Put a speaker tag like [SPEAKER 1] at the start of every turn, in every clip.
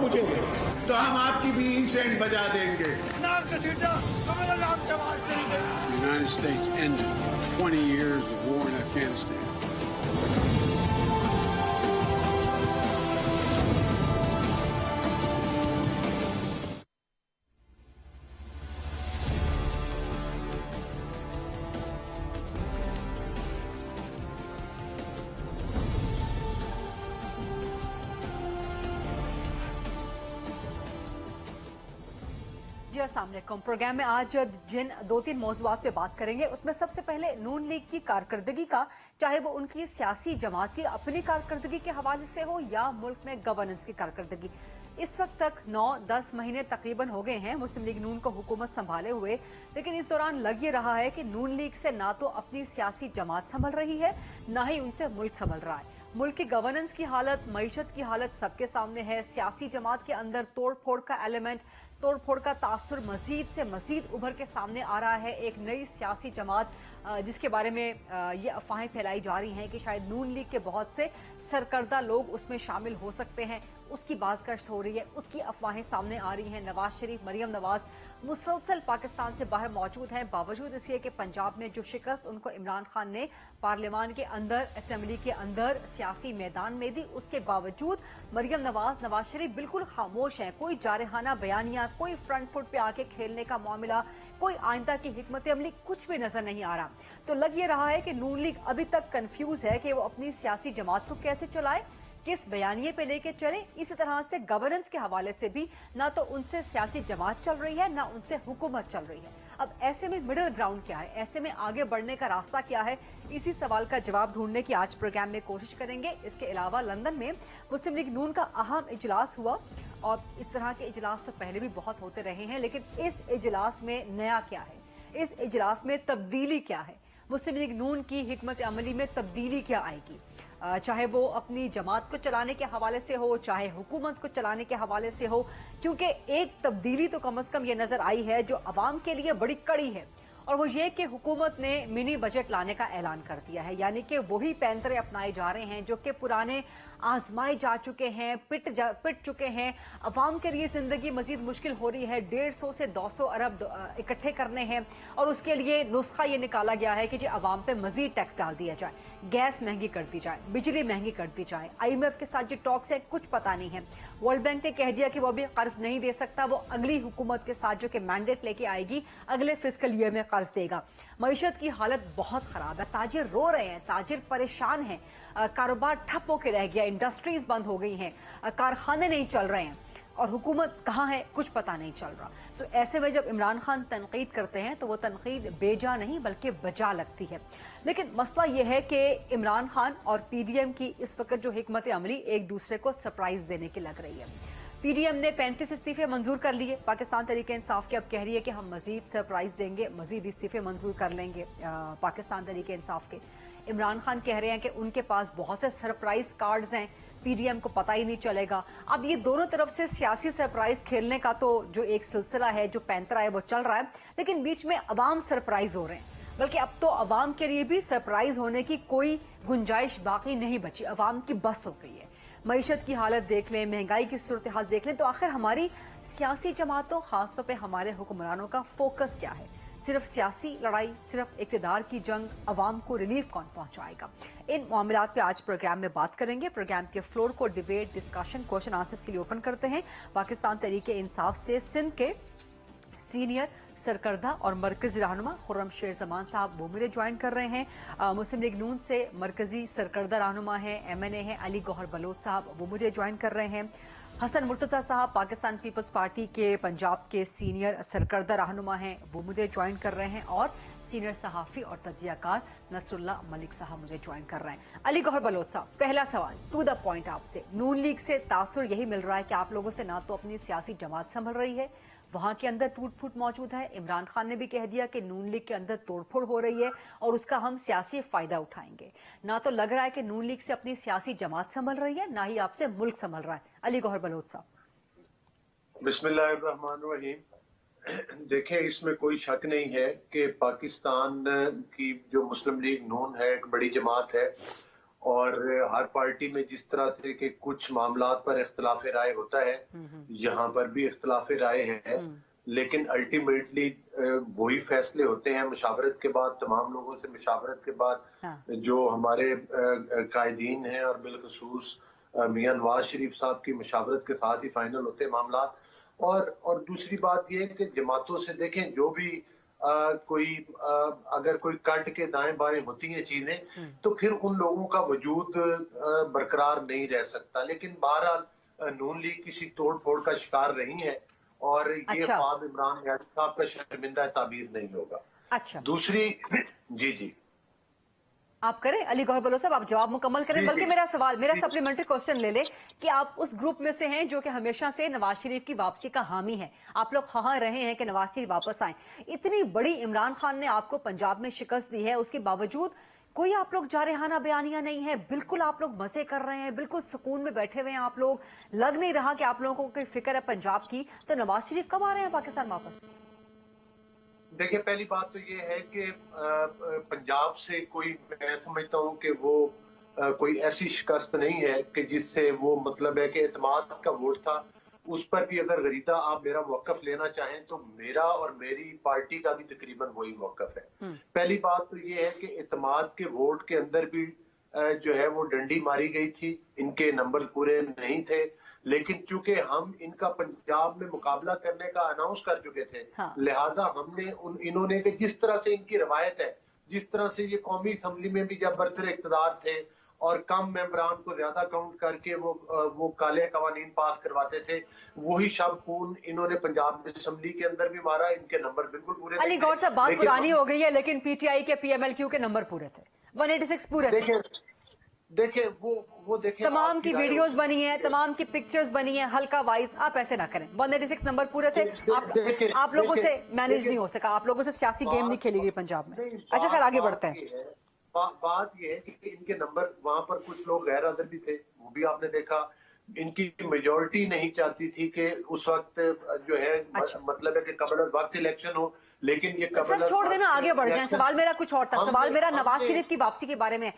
[SPEAKER 1] मुझे तो हम आपकी भी इंसेंट बजा देंगे।
[SPEAKER 2] The United States ended 20 years of war in Afghanistan.
[SPEAKER 3] अस्सलाम वालेकुम। प्रोग्राम में आज जिन 2-3 मौज़ूआत पे बात करेंगे उसमें सबसे पहले नून लीग की कारकर्दगी का, चाहे वो उनकी सियासी जमात की अपनी कारकर्दगी के हवाले से हो या मुल्क में गवर्नेंस की कारकर्दगी। इस वक्त तक 9-10 महीने तकरीबन हो गए हैं मुस्लिम लीग नून को हुकूमत संभाले हुए, लेकिन इस दौरान लग ये रहा है कि नून लीग से ना तो अपनी सियासी जमात संभल रही है, ना ही उनसे मुल्क संभल रहा है। मुल्क की गवर्नेंस की हालत, मईशत की हालत सबके सामने है। सियासी जमात के अंदर तोड़ फोड़ का एलिमेंट, तोड़ फोड़ का तासुर मजीद से मजीद उभर के सामने आ रहा है। एक नई सियासी जमात जिसके बारे में ये अफवाहें फैलाई जा रही हैं कि शायद नून लीग के बहुत से सरकर्दा लोग उसमें शामिल हो सकते हैं, उसकी बाज़गश्त हो रही है, उसकी अफवाहें सामने आ रही हैं। नवाज शरीफ, मरियम नवाज मुसलसल पाकिस्तान से बाहर मौजूद हैं, बावजूद इसके कि पंजाब में जो शिकस्त उनको इमरान खान ने पार्लियामान के अंदर, असेंबली के अंदर, सियासी मैदान में दी, उसके बावजूद मरियम नवाज, नवाज शरीफ बिल्कुल खामोश हैं। कोई जारहाना बयानिया, कोई फ्रंट फुट पे आके खेलने का मामला, कोई आइंदा की हिकमत अमली, कुछ भी नजर नहीं आ रहा। तो लग ये रहा है कि नून लीग अभी तक कंफ्यूज है कि वो अपनी सियासी जमात को कैसे चलाए, किस बयानिए पे लेके चले। इसी तरह से गवर्नेंस के हवाले से भी ना तो उनसे सियासी जमात चल रही है, ना उनसे हुकूमत चल रही है। अब ऐसे में मिडिल ग्राउंड क्या है, ऐसे में आगे बढ़ने का रास्ता क्या है, इसी सवाल का जवाब ढूंढने की आज प्रोग्राम में कोशिश करेंगे। इसके अलावा लंदन में मुस्लिम लीग नून का अहम इजलास हुआ और इस तरह के इजलास तो पहले भी बहुत होते रहे हैं, लेकिन इस इजलास में नया क्या है, इस इजलास में तब्दीली क्या है, मुस्लिम लीग नून की हिकमत अमली में तब्दीली क्या आएगी, चाहे वो अपनी जमात को चलाने के हवाले से हो, चाहे हुकूमत को चलाने के हवाले से हो। क्योंकि एक तब्दीली तो कम से कम ये नजर आई है जो अवाम के लिए बड़ी कड़ी है, और वो ये कि हुकूमत ने मिनी बजट लाने का ऐलान कर दिया है। यानी कि वही पैंतरे अपनाए जा रहे हैं जो कि पुराने आजमाए जा चुके हैं, पिट चुके हैं। अवाम के लिए जिंदगी मजीद मुश्किल हो रही है। 150 से 200 अरब इकट्ठे करने हैं और उसके लिए नुस्खा ये निकाला गया है कि जी अवाम पे मजीद टैक्स डाल दिया जाए, गैस महंगी कर दी जाए, बिजली महंगी कर दी जाए। IMF के साथ जो टॉक्स है कुछ पता नहीं है। वर्ल्ड बैंक ने कह दिया कि वो अभी कर्ज नहीं दे सकता, वो अगली हुकूमत के साथ जो कि मैंडेट लेके आएगी अगले फिस्कल ईयर में कर्ज देगा। मईशत की हालत बहुत खराब है, ताजिर रो रहे हैं, ताजिर परेशान हैं, कारोबार ठप होकर रह गया, इंडस्ट्रीज बंद हो गई हैं, कारखाने नहीं चल रहे हैं और हुकूमत कहाँ है कुछ पता नहीं चल रहा। सो ऐसे में जब इमरान खान तनकीद करते हैं तो वो तनकीद बेजा नहीं बल्कि बजा लगती है। लेकिन मसला यह है कि इमरान खान और PDM की इस वक्त जो हिकमत अमली एक दूसरे को सरप्राइज देने की लग रही है। PDM ने 35 इस्तीफे मंजूर कर लिए, पाकिस्तान तहरीक इंसाफ की अब कह रही है कि हम मजीद सरप्राइज देंगे, मजीद इस्तीफे मंजूर कर लेंगे पाकिस्तान तहरीक इंसाफ के। इमरान खान कह रहे हैं कि उनके पास बहुत से सरप्राइज कार्ड्स हैं, PDM को पता ही नहीं चलेगा। अब ये दोनों तरफ से सियासी सरप्राइज खेलने का तो जो एक सिलसिला है, जो पैंतरा है वो चल रहा है, लेकिन बीच में अवाम सरप्राइज हो रहे हैं। बल्कि अब तो अवाम के लिए भी सरप्राइज होने की कोई गुंजाइश बाकी नहीं बची, अवाम की बस हो गई है। मईशत की हालत देख लें, महंगाई की सूरत हाल देख लें, तो आखिर हमारी सियासी जमातों, खासतौर पर हमारे हुक्मरानों का फोकस क्या है? सिर्फ सियासी लड़ाई, सिर्फ इक़्तिदार की जंग, अवाम को रिलीफ कौन पहुंचाएगा? इन मामलात पे आज प्रोग्राम में बात करेंगे। प्रोग्राम के फ्लोर को डिबेट, डिस्कशन, क्वेश्चन आंसर्स के लिए ओपन करते हैं। पाकिस्तान तहरीक इंसाफ से सिंध के सीनियर सरकर्दा और मरकजी रहनुमा खुर्रम शेर जमान साहब वो मेरे ज्वाइन कर रहे हैं। मुस्लिम लीग नून से मरकजी सरकर्दा रहनुमा है, MNA है अली गौहर बलोच साहब, वो मुझे ज्वाइन कर रहे हैं। हसन मुर्तजा साहब पाकिस्तान पीपल्स पार्टी के पंजाब के सीनियर सरकर्दा रहनुमा हैं, वो मुझे ज्वाइन कर रहे हैं। और सीनियर सहाफ़ी और तज्ज़ियाकार नसरुल्लाह मलिक साहब मुझे ज्वाइन कर रहे हैं। अली गौहर बलोच साहब, पहला सवाल टू द पॉइंट आपसे। नून लीग से तासुर यही मिल रहा है कि आप लोगों से ना तो अपनी सियासी जमात संभल रही है, वहां के अंदर टूट फूट मौजूद है। इमरान खान ने भी कह दिया कि नून लीग के अंदर तोड़फोड़ हो रही है और उसका हम सियासी फायदा उठाएंगे। ना तो लग रहा है कि नून लीग से अपनी सियासी जमात संभल रही है, ना ही आपसे मुल्क संभल रहा है। अली गौहर बलोच साहब।
[SPEAKER 4] बिस्मिल्लाहिर्रहमानिर्रहीम। देखें, इसमें कोई शक नहीं है कि पाकिस्तान की जो मुस्लिम लीग नून है एक बड़ी जमात है اور ہر پارٹی میں جس طرح سے کہ کچھ معاملات پر اختلاف رائے ہوتا ہے یہاں پر بھی اختلاف رائے ہے، لیکن الٹیمیٹلی وہی فیصلے ہوتے ہیں مشاورت کے بعد، تمام لوگوں سے مشاورت کے بعد، جو ہمارے قائدین ہیں اور بالخصوص میاں نواز شریف صاحب کی مشاورت کے ساتھ ہی فائنل ہوتے ہیں معاملات۔ اور دوسری بات یہ ہے کہ جماعتوں سے دیکھیں جو بھی اگر کوئی کٹ کے دائیں بائیں ہوتی ہیں چیزیں تو پھر ان لوگوں کا وجود برقرار نہیں رہ سکتا، لیکن بہرحال نون لیگ کسی توڑ پھوڑ کا شکار نہیں ہے اور یہ خواب عمران صاحب کا شرمندہ تعبیر نہیں ہوگا۔
[SPEAKER 3] اچھا
[SPEAKER 4] دوسری جی
[SPEAKER 3] آپ کریں علی گوہر بلوچ صاحب، آپ جواب مکمل کریں، بلکہ میرا سپلیمنٹری کوسچن لے لیں کہ آپ اس گروپ میں سے ہیں جو کہ ہمیشہ سے نواز شریف کی واپسی کا حامی ہے، آپ لوگ خواہاں رہے ہیں کہ نواز شریف واپس آئیں، اتنی بڑی عمران خان نے آپ کو پنجاب میں شکست دی ہے، اس کے باوجود کوئی آپ لوگ جارحانہ بیانیہ نہیں ہے، بالکل آپ لوگ مزے کر رہے ہیں، بالکل سکون میں بیٹھے ہوئے ہیں، آپ لوگ لگ نہیں رہا کہ آپ لوگوں کو کوئی فکر ہے پنجاب کی، تو نواز شریف کب آ رہے ہیں پاکستان واپس؟
[SPEAKER 4] دیکھیں پہلی بات تو یہ ہے کہ پنجاب سے کوئی، میں سمجھتا ہوں کہ وہ کوئی ایسی شکست نہیں ہے کہ جس سے وہ مطلب ہے کہ اعتماد کا ووٹ تھا، اس پر بھی اگر غریدہ آپ میرا موقف لینا چاہیں تو میرا اور میری پارٹی کا بھی تقریباً وہی موقف ہے۔ پہلی بات تو یہ ہے کہ اعتماد کے ووٹ کے اندر بھی جو ہے وہ ڈنڈی ماری گئی تھی، ان کے نمبر پورے نہیں تھے، لیکن چونکہ ہم ان کا پنجاب میں مقابلہ کرنے کا اناؤنس کر چکے تھے، لہذا ہم نے انہوں نے کہ جس طرح سے ان کی روایت ہے، جس طرح سے یہ قومی اسمبلی میں بھی جب برسر اقتدار تھے اور کم ممبران کو زیادہ کاؤنٹ کر کے وہ کالے قوانین پاس کرواتے تھے، وہی شب خون انہوں نے پنجاب اسمبلی کے اندر بھی مارا، ان کے نمبر بالکل پورے تھے۔
[SPEAKER 3] علی گوہر صاحب بات پرانی ہو گئی ہے، لیکن پی ٹی آئی کے پی ایم ایل کیو کے نمبر پورے تھے، 186 پورے تھے،
[SPEAKER 4] دیکھیں وہ دیکھیں
[SPEAKER 3] تمام کی ویڈیوز بنی ہیں، تمام کی پکچرز بنی ہیں، ہلکا وائز آپ ایسے نہ کریں، 186 نمبر پورے تھے، آپ لوگوں سے مینیج نہیں ہو سکا، آپ لوگوں سے سیاسی گیم نہیں کھیلی گئی پنجاب میں۔ اچھا خیر آگے بڑھتے ہیں۔
[SPEAKER 4] بات یہ ہے کہ ان کے نمبر وہاں پر کچھ لوگ غیر ادبی تھے، وہ بھی آپ نے دیکھا، ان کی میجورٹی نہیں چاہتی تھی کہ اس وقت جو ہے مطلب ہے کہ قبل وقت الیکشن ہو، لیکن یہ
[SPEAKER 3] سر چھوڑ دینا آگے بڑھ جائیں، سوال میرا کچھ اور تھا، سوال میرا نواز شریف کی واپسی کے بارے میں،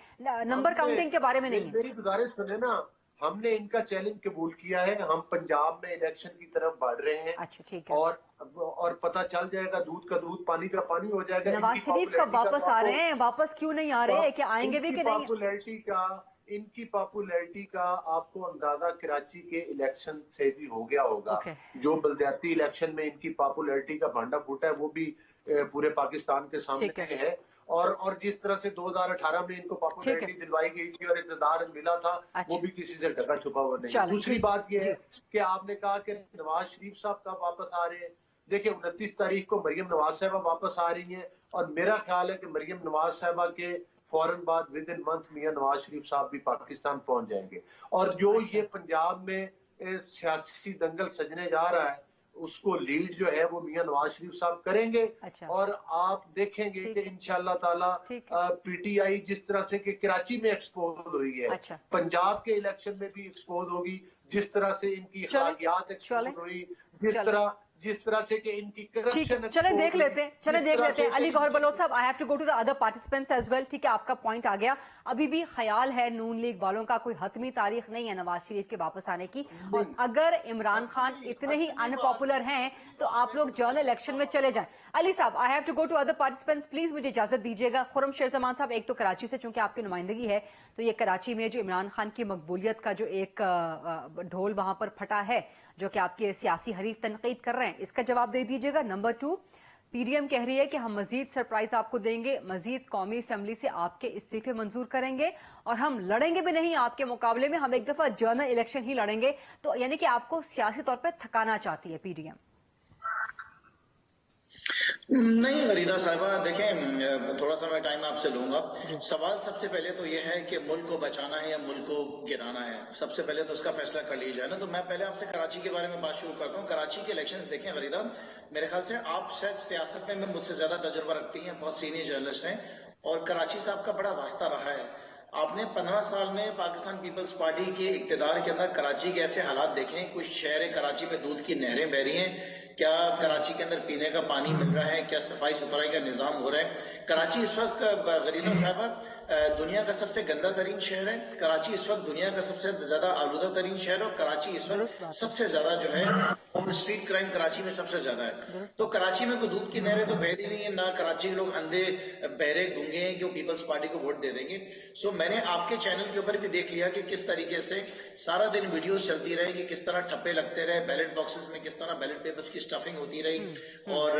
[SPEAKER 3] نمبر کاؤنٹنگ کے بارے میں نہیں ہے۔
[SPEAKER 4] میری گزارش سنیں نا، ہم نے ان کا چیلنج قبول کیا ہے، ہم پنجاب میں الیکشن کی طرف بڑھ رہے ہیں،
[SPEAKER 3] اچھا ٹھیک ہے،
[SPEAKER 4] اور پتہ چل جائے گا، دودھ کا دودھ پانی کا پانی ہو جائے گا۔
[SPEAKER 3] نواز شریف کب واپس آ رہے ہیں، واپس کیوں نہیں آ رہے، کہ آئیں گے بھی کہ نہیں؟
[SPEAKER 4] ان کی پاپولیرٹی کا آپ کو اندازہ کراچی کے الیکشن سے بھی ہو گیا ہوگا، جو بلدیاتی الیکشن میں ان کی پاپولیرٹی کا بھانڈا پھوٹا ہے وہ بھی پورے پاکستان کے سامنے ہے، اور جس طرح سے 2018 میں ان کو پاپولیرٹی دلوائی گئی تھی اور اقتدار ملا تھا، وہ بھی کسی سے ڈھکا چھپا ہوا نہیں۔ دوسری بات یہ ہے کہ آپ نے کہا کہ نواز شریف صاحب کب واپس آ رہے ہیں، دیکھیں 29 تاریخ کو مریم نواز صاحبہ واپس آ رہی ہیں، اور میرا خیال ہے کہ مریم نواز صاحبہ کے فوراً بعد ودن منتھ میاں نواز شریف صاحب بھی پاکستان پہنچ جائیں گے، اور جو یہ پنجاب میں سیاسی دنگل سجنے جا رہا ہے اس کو لیڈ جو ہے وہ میاں نواز شریف صاحب کریں گے، اور آپ دیکھیں گے کہ انشاءاللہ تعالی پی ٹی آئی جس طرح سے کہ کراچی میں ایکسپوز ہوئی ہے، پنجاب کے الیکشن میں بھی ایکسپوز ہوگی، جس طرح سے ان کی اخلاقیات ایکسپوز ہوئی، جس طرح سے کہ ان کی کرپشن۔
[SPEAKER 3] چلیں دیکھ لیتے ہیں علی گوہر بلوچ صاحب، I have to go to the other participants as well، ٹھیک ہے آپ کا پوائنٹ آ گیا، ابھی بھی خیال ہے نون لیگ والوں کا کوئی حتمی تاریخ نہیں ہے نواز شریف کے واپس آنے کی، اور اگر عمران خان اتنے ہی ان پاپولر ہیں تو آپ لوگ جنرل الیکشن میں چلے جائیں۔ علی صاحب I have to go to other participants، please مجھے اجازت دیجیے گا۔ خرم شیر زمان صاحب، ایک تو کراچی سے چونکہ آپ کی نمائندگی ہے تو یہ کراچی میں جو عمران خان کی مقبولیت کا جو ایک ڈھول وہاں پر پھٹا ہے جو کہ آپ کے سیاسی حریف تنقید کر رہے ہیں، اس کا جواب دے دیجیے گا۔ نمبر 2، پی ڈی ایم کہہ رہی ہے کہ ہم مزید سرپرائز آپ کو دیں گے، مزید قومی اسمبلی سے آپ کے استعفے منظور کریں گے، اور ہم لڑیں گے بھی نہیں آپ کے مقابلے میں، ہم ایک دفعہ جنرل الیکشن ہی لڑیں گے، تو یعنی کہ آپ کو سیاسی طور پہ تھکانا چاہتی ہے پی ڈی ایم۔
[SPEAKER 5] نہیں غریدہ صاحبہ، دیکھیں تھوڑا سا میں ٹائم آپ سے لوں گا۔ سوال سب سے پہلے تو یہ ہے کہ ملک کو بچانا ہے یا ملک کو گرانا ہے، سب سے پہلے تو اس کا فیصلہ کر لیا جائے نا۔ تو میں پہلے آپ سے کراچی کے بارے میں بات شروع کرتا ہوں۔ کراچی کے الیکشنز دیکھیں غریدہ، میرے خیال سے آپ شاید سیاست میں مجھ سے زیادہ تجربہ رکھتی ہیں، بہت سینئر جرنلسٹ ہیں، اور کراچی صاحب کا بڑا واسطہ رہا ہے۔ آپ نے 15 سال میں پاکستان پیپلز پارٹی کے اقتدار کے اندر کراچی کے ایسے حالات دیکھیں، کچھ شہر کراچی میں دودھ کی نہریں بہ رہی ہیں، کیا کراچی کے اندر پینے کا پانی مل رہا ہے، کیا صفائی ستھرائی کا نظام ہو رہا ہے۔ کراچی اس وقت غریدہ صاحبہ दुनिया का सबसे गंदा तरीन शहर है, कराची इस वक्त दुनिया का सबसे ज्यादा आलूदा तरीन शहर है, और कराची इस वक्त सबसे ज्यादा जो है स्ट्रीट क्राइम कराची में सबसे ज्यादा है। तो कराची में कोई दूध की नहरें तो बहती नहीं है, ना कराची के लोग अंधे बहरे गूंगे हैं कि वो पीपल्स पार्टी को वोट दे देंगे। सो मैंने आपके चैनल के ऊपर भी देख लिया कि किस तरीके से सारा दिन वीडियोस चलती रहे कि किस तरह ठप्पे लगते रहे, बैलेट बॉक्सेस में किस तरह बैलेट पेपर्स की स्टफिंग होती रही, और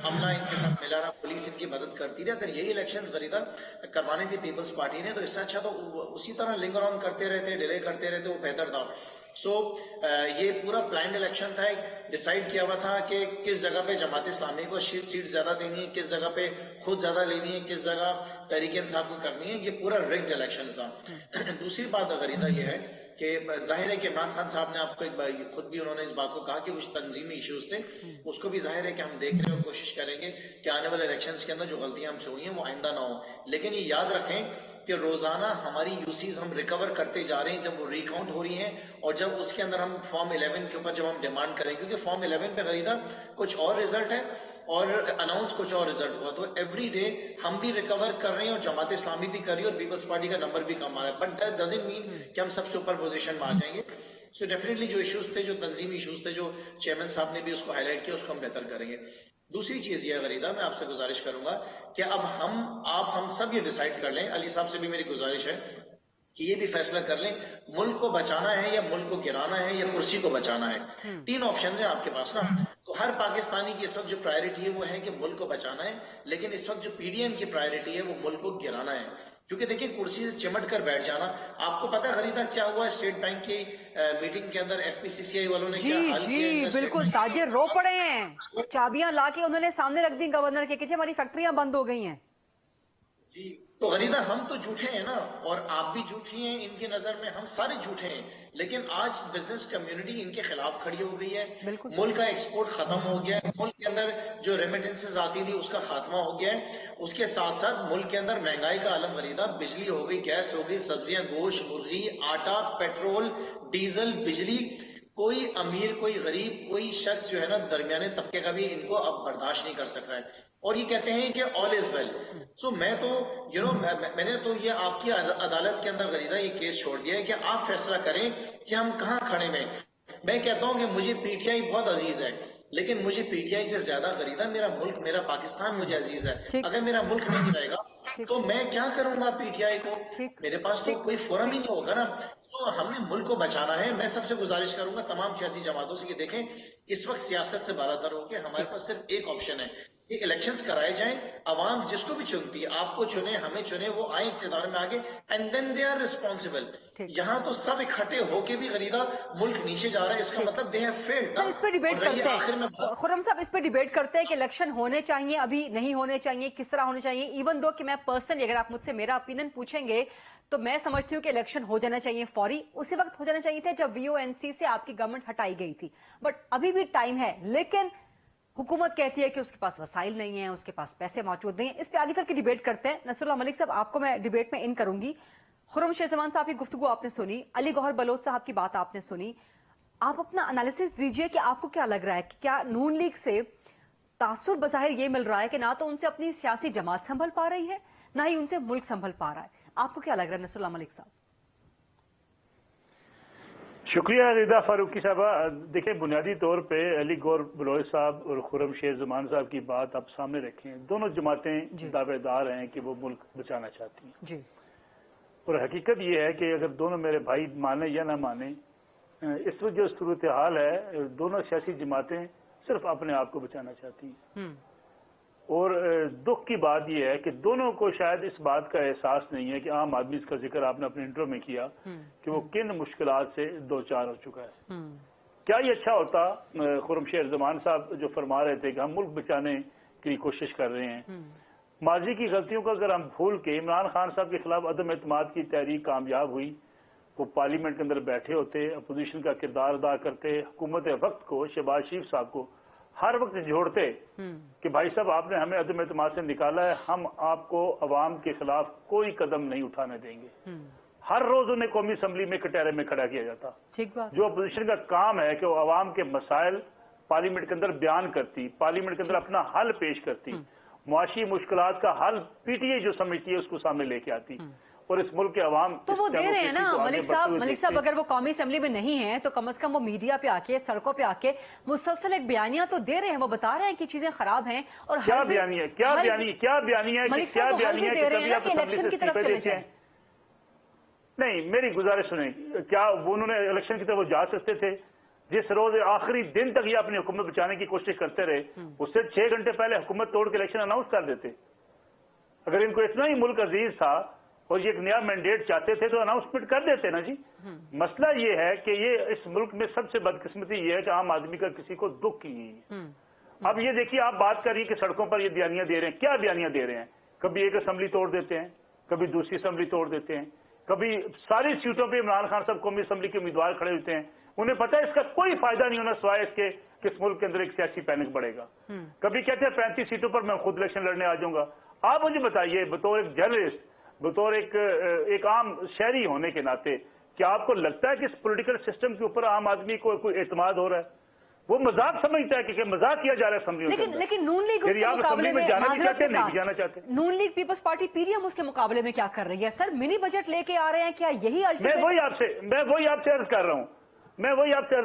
[SPEAKER 5] अमला इनके साथ मिला रहा, पुलिस इनकी मदद करती रही। अगर यही इलेक्शंस गरीदा करवानी थी पीपल्स पार्टी ने, तो इससे अच्छा तो उसी तरह लिंगर ऑन करते रहते, डिले करते रहते, वो बेहतर था। सो ये पूरा प्लान्ड इलेक्शन था, डिसाइड किया हुआ था कि किस जगह पे जमात इस्लामी को सीट ज्यादा देनी है, किस जगह पे खुद ज्यादा लेनी है, किस जगह तहरीक इंसाफ को करनी है। ये पूरा रिग्ड इलेक्शन था। दूसरी बात गरीदा ये है कि जाहिर है कि इमरान खान साहब ने आपको खुद भी उन्होंने इस बात को कहा कि कुछ तंजीमी इश्यूज थे, उसको भी जाहिर है कि हम देख रहे हैं और कोशिश करेंगे कि आने वाले इलेक्शंस के अंदर जो गलतियां हमसे हुई हैं वो आइंदा ना हो। लेकिन ये याद रखें कि रोजाना हमारी यूसीज हम रिकवर करते जा रहे हैं जब वो रिकाउंट हो रही हैं, और जब उसके अंदर हम फॉर्म 11 के ऊपर जब हम डिमांड करें, क्योंकि फॉर्म 11 पे खरीदा कुछ और रिजल्ट है और अनाउंस कुछ और रिजल्ट हुआ, तो एवरी डे हम भी रिकवर कर रहे हैं और जमात इस्लामी भी कर रही है और पीपल्स पार्टी का नंबर भी कम आ रहा है। बट दैट डजंट मीन कि हम सब सुपर पोजीशन में आ जाएंगे। सो डेफिनेटली जो इश्यूज थे, जो तंजीमी इश्यूज थे, जो चेयरमैन साहब ने भी उसको हाईलाइट किया, उसको हम बेहतर करेंगे। दूसरी चीज ये गरीदा, मैं आपसे गुजारिश करूंगा कि अब हम सब ये डिसाइड कर लें, अली साहब से भी मेरी गुजारिश है कि ये भी फैसला कर लें, मुल्क को बचाना है या मुल्क को गिराना है या कुर्सी को बचाना है। तीन ऑप्शन है आपके पास ना। तो हर पाकिस्तानी की इस वक्त जो प्रायोरिटी है वो है कि मुल्क को बचाना है, लेकिन इस वक्त जो पीडीएम की प्रायोरिटी है वो मुल्क को गिराना है। क्योंकि देखिए, कुर्सी से चिमट कर बैठ जाना, आपको पता है खरीदा क्या हुआ स्टेट बैंक की मीटिंग के अंदर एफपीसीसीआई वालों ने क्या हाल किया?
[SPEAKER 3] बिल्कुल, ताजिर रो पड़े हैं, चाबियां लाके उन्होंने सामने रख दी गवर्नर के कि हमारी फैक्ट्रियां बंद हो गई हैं।
[SPEAKER 5] जी, तो गरीदा हम तो झूठे हैं ना, और आप भी झूठी हैं, इनकी नजर में हम सारे झूठे हैं, लेकिन आज बिजनेस कम्युनिटी इनके खिलाफ खड़ी हो गई है। मुल्क का एक्सपोर्ट खत्म हो गया है, मुल्क के अंदर जो रेमिटेंसेस आती थी उसका खात्मा हो गया है। उसके साथ साथ मुल्क के अंदर महंगाई का आलम गरीदा, बिजली हो गई, गैस हो गई, सब्जियां, गोश्त, मुर्गी, आटा, पेट्रोल, डीजल, बिजली, कोई अमीर कोई गरीब कोई शख्स जो है ना दरमियाने तबके का भी इनको अब बर्दाश्त नहीं कर सक रहा है, और ये कहते हैं कि ऑल इज वेल। सो मैं तो मैंने तो ये आपकी अदालत के अंदर गरीदा ये केस छोड़ दिया है कि आप फैसला करें कि हम कहाँ खड़े में। मैं कहता हूं कि मुझे पीटीआई बहुत अजीज है, लेकिन मुझे पीटीआई से ज्यादा गरीदा मेरा मुल्क, मेरा पाकिस्तान मुझे अजीज है। अगर मेरा मुल्क नहीं रहेगा तो मैं क्या करूंगा पीटीआई को? मेरे पास तो कोई फोरम ही नहीं होगा ना। तो हमने मुल्क को बचाना है। मैं सबसे गुजारिश करूंगा तमाम सियासी जमातों से कि देखें, इस वक्त सियासत से बालातर होकर हमारे पास सिर्फ एक ऑप्शन है, ये इलेक्शंस कराए जाएं, अवाम जिसको भी चुनती है, आपको चुने, हमें चुने, वो आए इक़्तिदार में आगे, and then they are responsible. यहाँ तो सब इकट्ठे होके भी गरीदा मुल्क नीचे जा रहा है, इसका मतलब दे हैव फेल्ड।
[SPEAKER 3] इस पे डिबेट करते हैं खुर्रम साहब, इस पे डिबेट करते हैं कि इलेक्शन होने चाहिए, अभी नहीं होने चाहिए, किस तरह होने चाहिए। इवन दो कि मैं पर्सनली, अगर आप मुझसे मेरा ओपिनियन पूछेंगे तो मैं समझती हूँ कि इलेक्शन हो जाना चाहिए फौरी, उसी वक्त हो जाना चाहिए था जब वीओएनसी से आपकी गवर्नमेंट हटाई गई थी। बट अभी भी टाइम है, लेकिन हुकूमत कहती है कि उसके पास वसाइल नहीं है, उसके पास पैसे मौजूद नहीं है। इस पे आगे चल के डिबेट करते हैं। नसरुल्लाह मलिक साहब, आपको मैं डिबेट में इन करूंगी। खुर्रम शेरजमान साहब की गुफ्तगू आपने सुनी, अली गौहर बलोच साहब की बात आपने सुनी, आप अपना एनालिसिस दीजिए कि आपको क्या लग रहा है कि क्या नून लीग से तासुर बज़ाहिर ये मिल रहा है कि ना तो उनसे अपनी सियासी जमात संभल पा रही है, ना ही उनसे मुल्क संभल पा रहा है। आपको क्या लग रहा है नसरुल्लाह मलिक साहब?
[SPEAKER 6] शुक्रिया रिदा फारूकी साहबा। देखिए, बुनियादी तौर पे अली गौर बलोच साहब और खुर्रम शेर ज़मान साहब की बात आप सामने रखें। दोनों जमातें दावेदार हैं कि वो मुल्क बचाना चाहती हैं जी। और हकीकत ये है कि अगर दोनों मेरे भाई माने या ना माने, इस वक्त जो सूरत हाल है, दोनों सियासी जमातें सिर्फ अपने आप को बचाना चाहती हैं। और दुख की बात यह है कि दोनों को शायद इस बात का एहसास नहीं है कि आम आदमी, इसका जिक्र आपने अपने इंट्रो में किया कि वो किन मुश्किलात से दो चार हो चुका है। क्या ये अच्छा होता, खुर्रम शेर ज़मान साहब जो फरमा रहे थे कि हम मुल्क बचाने की कोशिश कर रहे हैं, माजी की गलतियों को अगर हम भूल के इमरान खान साहब के खिलाफ अदम एतमाद की तहरीक कामयाब हुई, वो पार्लियामेंट के अंदर बैठे होते, अपोजिशन का किरदार अदा करते, हुकूमत वक्त को, शहबाज शरीफ साहब को हर वक्त जोड़ते कि भाई साहब आपने हमें अदम एतमाद से निकाला है, हम आपको अवाम के खिलाफ कोई कदम नहीं उठाने देंगे। हर रोज उन्हें कौमी असम्बली में कटहरे में खड़ा किया जाता। जो अपोजिशन का काम है कि वो अवाम के मसाइल पार्लियामेंट के अंदर बयान करती, पार्लियामेंट के अंदर अपना हल पेश करती, मुआशी मुश्किलात का हल पीटीआई जो समझती है उसको सामने लेके आती, और इस मुल्क के अवाम
[SPEAKER 3] तो वो दे रहे हैं ना मलिक साहब अगर वो कौमी असेंबली में नहीं है तो कम से कम वो मीडिया पे आके, सड़कों पे आके मुसलसल एक बयानिया तो दे रहे हैं, वो बता रहे हैं कि चीजें खराब हैं। और
[SPEAKER 6] क्या बयानिया
[SPEAKER 3] दे रहे हैं ना कि इलेक्शन की तरफ चले जाएं।
[SPEAKER 6] नहीं, मेरी गुजारिश सुने, क्या उन्होंने इलेक्शन की तरफ जा सकते थे? जिस रोज आखिरी दिन तक ये अपनी हुकूमत बचाने की कोशिश करते रहे, उससे 6 घंटे पहले हुकूमत तोड़ के इलेक्शन अनाउंस कर देते। अगर इनको इतना ही मुल्क अजीज था और ये एक नया मैंडेट चाहते थे तो अनाउंसमेंट कर देते ना जी। मसला ये है कि ये इस मुल्क में सबसे बदकिस्मती ये है कि आम आदमी का किसी को दुख की है। अब ये देखिए, आप बात करिए कि सड़कों पर ये बयानियां दे रहे हैं, क्या बयानियां दे रहे हैं? कभी एक असेंबली तोड़ देते हैं, कभी दूसरी असेंबली तोड़ देते हैं, कभी सारी सीटों पे इमरान खान साहब कौमी असेंबली के उम्मीदवार खड़े होते हैं। उन्हें पता है इसका कोई फायदा नहीं होना सिवाय इसके कि इस मुल्क के अंदर एक सियासी पैनिक बढ़ेगा। कभी कहते हैं 35 सीटों पर मैं खुद इलेक्शन लड़ने आ जाऊंगा। आप मुझे बताइए, बतौर एक जर्नलिस्ट, बतौर एक आम शहरी होने के नाते, क्या आपको लगता है कि इस पॉलिटिकल सिस्टम के ऊपर आम आदमी को कोई एतमाद हो रहा है? वो मजाक समझता है कि मजाक किया जा रहा है असेंबली में।
[SPEAKER 3] लेकिन नून लीग उसके मुकाबले में
[SPEAKER 6] जाना चाहते,
[SPEAKER 3] नून लीग पीपल्स पार्टी पीडीएम उसके मुकाबले में क्या कर रही है? सर मिनी बजट लेके आ रहे हैं, क्या यही अल्टीमेट?
[SPEAKER 6] मैं वही आपसे अर्ज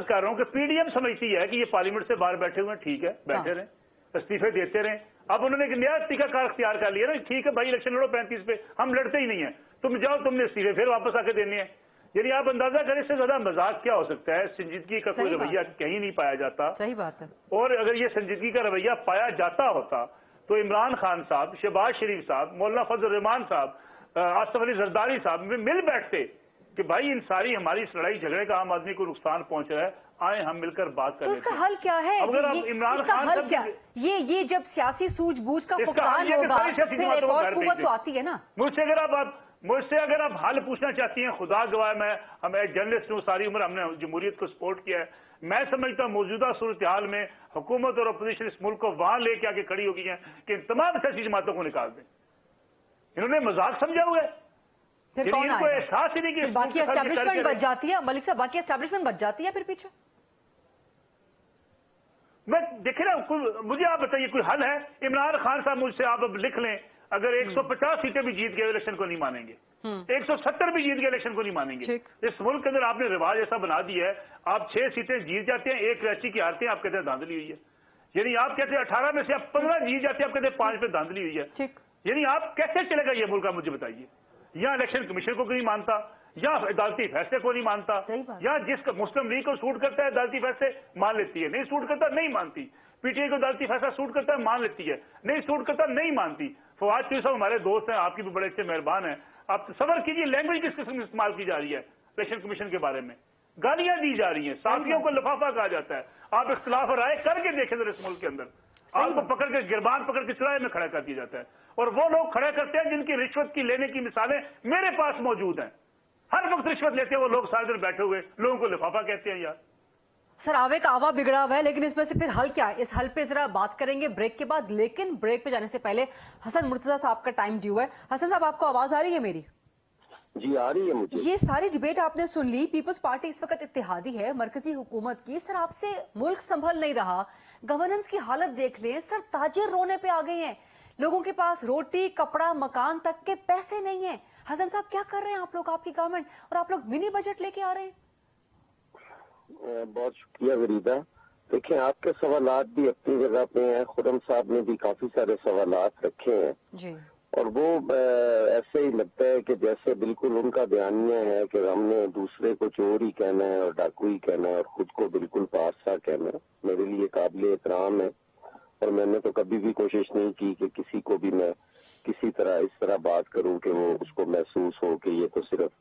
[SPEAKER 6] कर रहा हूँ कि पीडीएम समझती है कि ये पार्लियामेंट से बाहर बैठे हुए हैं, ठीक है, बैठे रहें, इस्तीफे देते रहें। अब उन्होंने एक नया तरीकाकार इख्तियार कर लिया ना, ठीक है भाई इलेक्शन लड़ो 35 पे, हम लड़ते ही नहीं है, तुम जाओ, तुमने इस्तीफे फिर वापस आके देने हैं। यानी आप अंदाजा करें इससे ज्यादा मजाक क्या हो सकता है? संजीदगी का कोई रवैया कहीं नहीं पाया जाता।
[SPEAKER 3] सही बात है।
[SPEAKER 6] और अगर ये संजीदगी का रवैया पाया जाता होता तो इमरान खान साहब, शहबाज शरीफ साहब, मौलाना फजल रहमान साहब, आसिफ अली जरदारी साहब मिल बैठते कि भाई इन सारी हमारी इस लड़ाई झगड़े का आम आदमी को नुकसान पहुंच रहा है, आए हम मिलकर बात करें।
[SPEAKER 3] तो इसका हल क्या है?
[SPEAKER 6] अगर आप इमरान खान
[SPEAKER 3] हल क्या? ये जब सियासी सूझबूझ का फुकदान होगा तो फिर एक और कुव्वत तो आती है ना।
[SPEAKER 6] मुझसे अगर आप हल पूछना चाहती हैं, खुदा गवाह मैं जर्नलिस्ट हूँ, सारी उम्र हमने जमहूरियत को सपोर्ट किया है। मैं समझता हूँ मौजूदा सूरत हाल में हुकूमत और अपोजिशन इस मुल्क को वहां लेके आके खड़ी हो गई है कि इन तमाम सियासी जमातों को निकाल दें। इन्होंने मजाक समझा हुआ है,
[SPEAKER 3] फिर कौन आएगा?
[SPEAKER 6] एहसास ही नहीं कि
[SPEAKER 3] बाकी एस्टैब्लिशमेंट बच जाती है मलिक साहब, बाकी एस्टैब्लिशमेंट बच जाती है फिर पीछे।
[SPEAKER 6] मैं देखे ना, मुझे आप बताइए कोई हल है? इमरान खान साहब मुझसे आप अब लिख लें, अगर 150 सीटें भी जीत गए इलेक्शन को नहीं मानेंगे, 170 भी जीत गए इलेक्शन को नहीं मानेंगे। इस मुल्क के अंदर आपने रिवाज ऐसा बना दिया है, आप 6 सीटें जीत जाते हैं, 1 कराची की हारते हैं, आप कहते हैं धांधली हुई है। यानी आप कहते हैं 18 में से आप 15 जीत जाते हैं, आप कहते हैं 5 पे धांधली हुई है। यानी आप कैसे चलेगा ये मुल्क? मुझे बताइए। या इलेक्शन कमीशन को नहीं मानता, या अदालती फैसले को नहीं मानता, या जिसका मुस्लिम लीग को सूट करता है अदालती फैसले मान लेती है, नहीं सूट करता नहीं मानती। पीटीआई को अदालती फैसला सूट करता है मान लेती है, नहीं सूट करता नहीं मानती। फवाद चौधरी साहब हमारे दोस्त हैं, आपकी भी बड़े अच्छे मेहरबान हैं, आप सबर कीजिए लैंग्वेज किस किस्म इस्तेमाल की जा रही है इलेक्शन कमीशन के बारे में, गालियां दी जा रही हैं, साथियों को लिफाफा कहा जाता है। आप इख्तिलाफ राय करके देखें जरा इस मुल्क के अंदर, आपको पकड़ के गिरबान पकड़ के चुराहे में खड़ा कर दिया जाता है, और वो लोग खड़ा करते हैं जिनकी रिश्वत की लेने की मिसालें मेरे पास मौजूद हैं। हर वक्त रिश्वत लेते हैं वो लोग, सारे दिन बैठे हुए लोगों को लिफाफा कहते हैं। यार
[SPEAKER 3] सर आवे का आवा बिगड़ा हुआ है, लेकिन इसमें से फिर हल क्या है? इस हल पे जरा बात करेंगे ब्रेक के बाद, लेकिन ब्रेक पे जाने से पहले हसन मुर्तजा साहब का टाइम ड्यू है। हसन साहब आपको आवाज आ रही है मेरी?
[SPEAKER 7] जी आ रही है मुझे।
[SPEAKER 3] ये सारी डिबेट आपने सुन ली, पीपल्स पार्टी इस वक्त इत्तेहादी है मरकजी हुकूमत की। सर आपसे मुल्क संभल नहीं रहा, गवर्नेंस की हालत देख लें सर, ताजिर रोने पे आ गए हैं, लोगों के पास रोटी कपड़ा मकान तक के पैसे नहीं है। हसन साहब क्या कर रहे हैं आप लोग, आपकी गवर्नमेंट, और आप लोग मिनी बजट लेके आ रहे हैं?
[SPEAKER 7] बहुत शुक्रिया वरीदा। देखिए आपके सवालात भी अपनी जगह पे हैं, खुरम साहब ने भी काफी सारे सवालात रखे हैं
[SPEAKER 3] जी, और
[SPEAKER 7] वो ऐसे ही लगता है कि जैसे बिल्कुल उनका बयानिया है कि हमने दूसरे को चोर ही कहना है और डाकू ही कहना है और खुद को बिल्कुल पारसा कहना है। मेरे लिए काबिल एहतराम है, और मैंने तो कभी भी कोशिश नहीं की कि किसी को भी मैं किसी तरह इस तरह बात करूं कि वो उसको महसूस हो कि ये तो सिर्फ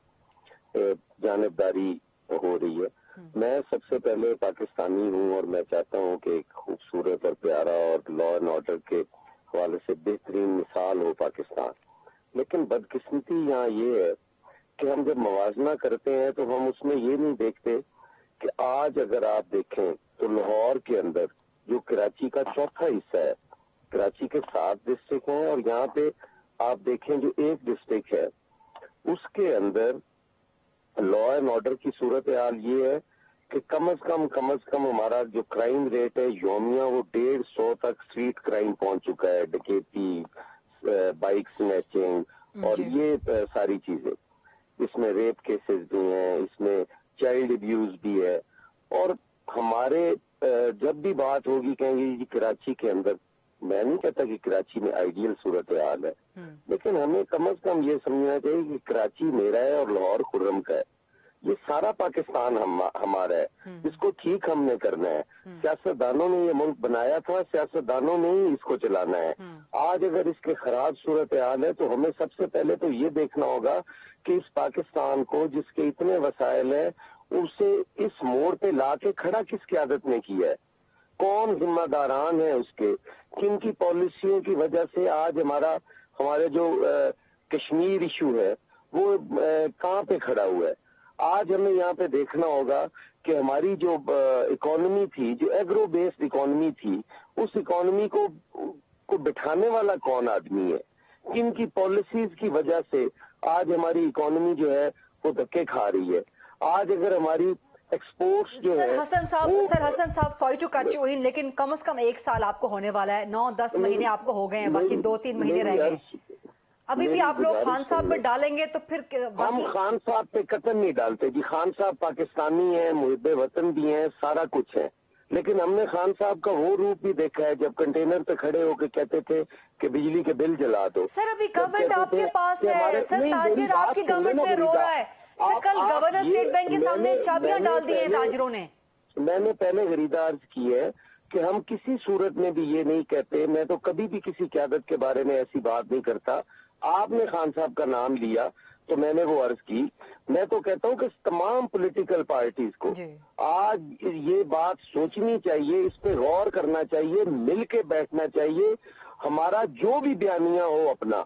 [SPEAKER 7] जानिबदारी हो रही है। मैं सबसे पहले पाकिस्तानी हूं और मैं चाहता हूं कि एक खूबसूरत और प्यारा और लॉ एंड ऑर्डर के हवाले से बेहतरीन मिसाल हो पाकिस्तान। लेकिन बदकिस्मती यहाँ ये है कि हम जब मवाजना करते हैं तो हम उसमें ये नहीं देखते कि आज अगर आप देखें तो लाहौर के अंदर जो कराची का चौथा हिस्सा है, कराची के 7 डिस्ट्रिक्ट हैं, और यहाँ पे आप देखें जो 1 डिस्ट्रिक्ट है उसके अंदर लॉ एंड ऑर्डर की सूरत हाल ये है کہ کم از کم ہمارا جو کرائم ریٹ ہے یومیہ وہ 150 تک اسٹریٹ کرائم پہنچ چکا ہے، ڈکیتی، بائک سنیچنگ اور یہ ساری چیزیں، اس میں ریپ کیسز بھی ہیں، اس میں چائلڈ ابیوز بھی ہے. اور ہمارے جب بھی بات ہوگی کہیں گے کراچی کے اندر، میں نہیں کہتا کہ کراچی میں آئیڈیل صورتحال ہے، لیکن ہمیں کم از کم یہ سمجھنا چاہیے کہ کراچی میرا ہے اور لاہور خرم کا ہے. یہ سارا پاکستان ہمارا ہے، اس کو ٹھیک ہم نے کرنا ہے. سیاستدانوں نے یہ ملک بنایا تھا، سیاستدانوں نے ہی اس کو چلانا ہے. آج اگر اس کے خراب صورتحال ہے تو ہمیں سب سے پہلے تو یہ دیکھنا ہوگا کہ اس پاکستان کو جس کے اتنے وسائل ہیں اسے اس موڑ پہ لا کے کھڑا کس قیادت نے کیا ہے، کون ذمہ داران ہیں اس کے، کن کی پالیسیوں کی وجہ سے آج ہمارے جو کشمیر ایشو ہے وہ کہاں پہ کھڑا ہوا ہے. آج ہمیں یہاں پہ دیکھنا ہوگا کہ ہماری جو اکانومی تھی، جو ایگرو بیسڈ اکانومی تھی، اس اکانومی کو بٹھانے والا کون آدمی ہے، کن کی پالیسیز کی وجہ سے آج ہماری اکانومی جو ہے وہ دھکے کھا رہی ہے. آج اگر ہماری ایکسپورٹس جو ہے
[SPEAKER 3] حسن صاحب sorry to cut you in, لیکن کم از کم 1 سال آپ کو ہونے والا ہے، 9-10 مہینے آپ کو ہو گئے ہیں، باقی 2-3 مہینے رہ گئے ہیں. ابھی بھی آپ لوگ خان صاحب پہ ڈالیں گے تو پھر
[SPEAKER 7] ہم خان صاحب پہ قطن نہیں ڈالتے جی. خان صاحب پاکستانی ہیں، محب وطن بھی ہیں، سارا کچھ ہے، لیکن ہم نے خان صاحب کا وہ روپ بھی دیکھا ہے جب کنٹینر پہ کھڑے ہو کے کہتے تھے کہ بجلی کے بل جلا دو.
[SPEAKER 3] سر ابھی گورنمنٹ آپ کے پاس ہے، سر تاجر آپ کی گورنمنٹ میں رو رہا ہے. سر کل گورنر اسٹیٹ بینک کے سامنے چابیاں ڈال دی ہیں تاجروں نے.
[SPEAKER 7] میں نے پہلے غریدہ عرض کی ہے کہ ہم کسی صورت میں بھی یہ نہیں کہتے، میں تو کبھی بھی کسی قیادت کے بارے میں ایسی بات نہیں کرتا. آپ نے خان صاحب کا نام لیا تو میں نے وہ عرض کی. میں تو کہتا ہوں کہ تمام پولیٹیکل پارٹیز کو آج یہ بات سوچنی چاہیے، اس پہ غور کرنا چاہیے، مل کے بیٹھنا چاہیے. ہمارا جو بھی بیانیہ ہو اپنا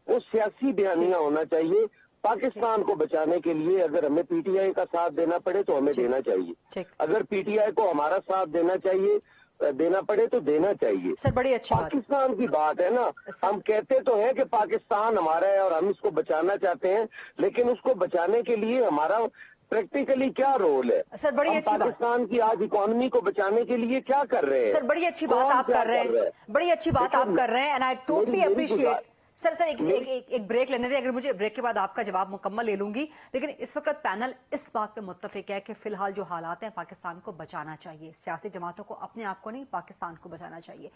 [SPEAKER 7] وہ سیاسی بیانیہ ہونا چاہیے. پاکستان کو بچانے کے لیے اگر ہمیں پی ٹی آئی کا ساتھ دینا پڑے تو ہمیں دینا چاہیے، اگر پی ٹی آئی کو ہمارا ساتھ دینا پڑے تو دینا چاہیے.
[SPEAKER 3] سر بڑی اچھی
[SPEAKER 7] پاکستان کی بات ہے نا، ہم کہتے تو ہیں کہ پاکستان ہمارا ہے اور ہم اس کو بچانا چاہتے ہیں، لیکن اس کو بچانے کے لیے ہمارا پریکٹیکلی کیا رول ہے؟
[SPEAKER 3] سر بڑی اچھی بات،
[SPEAKER 7] پاکستان کی آج اکانومی کو بچانے کے لیے کیا کر رہے ہیں؟
[SPEAKER 3] سر بڑی اچھی بات آپ کر رہے ہیں، بڑی اچھی بات آپ کر رہے ہیں اینڈ آئی ٹوٹلی اپریشیٹ. سر ایک بریک لینے دیں، اگر مجھے بریک کے بعد آپ کا جواب مکمل لے لوں گی. لیکن اس وقت پینل اس بات پہ متفق ہے کہ فی الحال جو حالات ہیں پاکستان کو بچانا چاہیے، سیاسی جماعتوں کو اپنے آپ کو نہیں پاکستان کو بچانا چاہیے.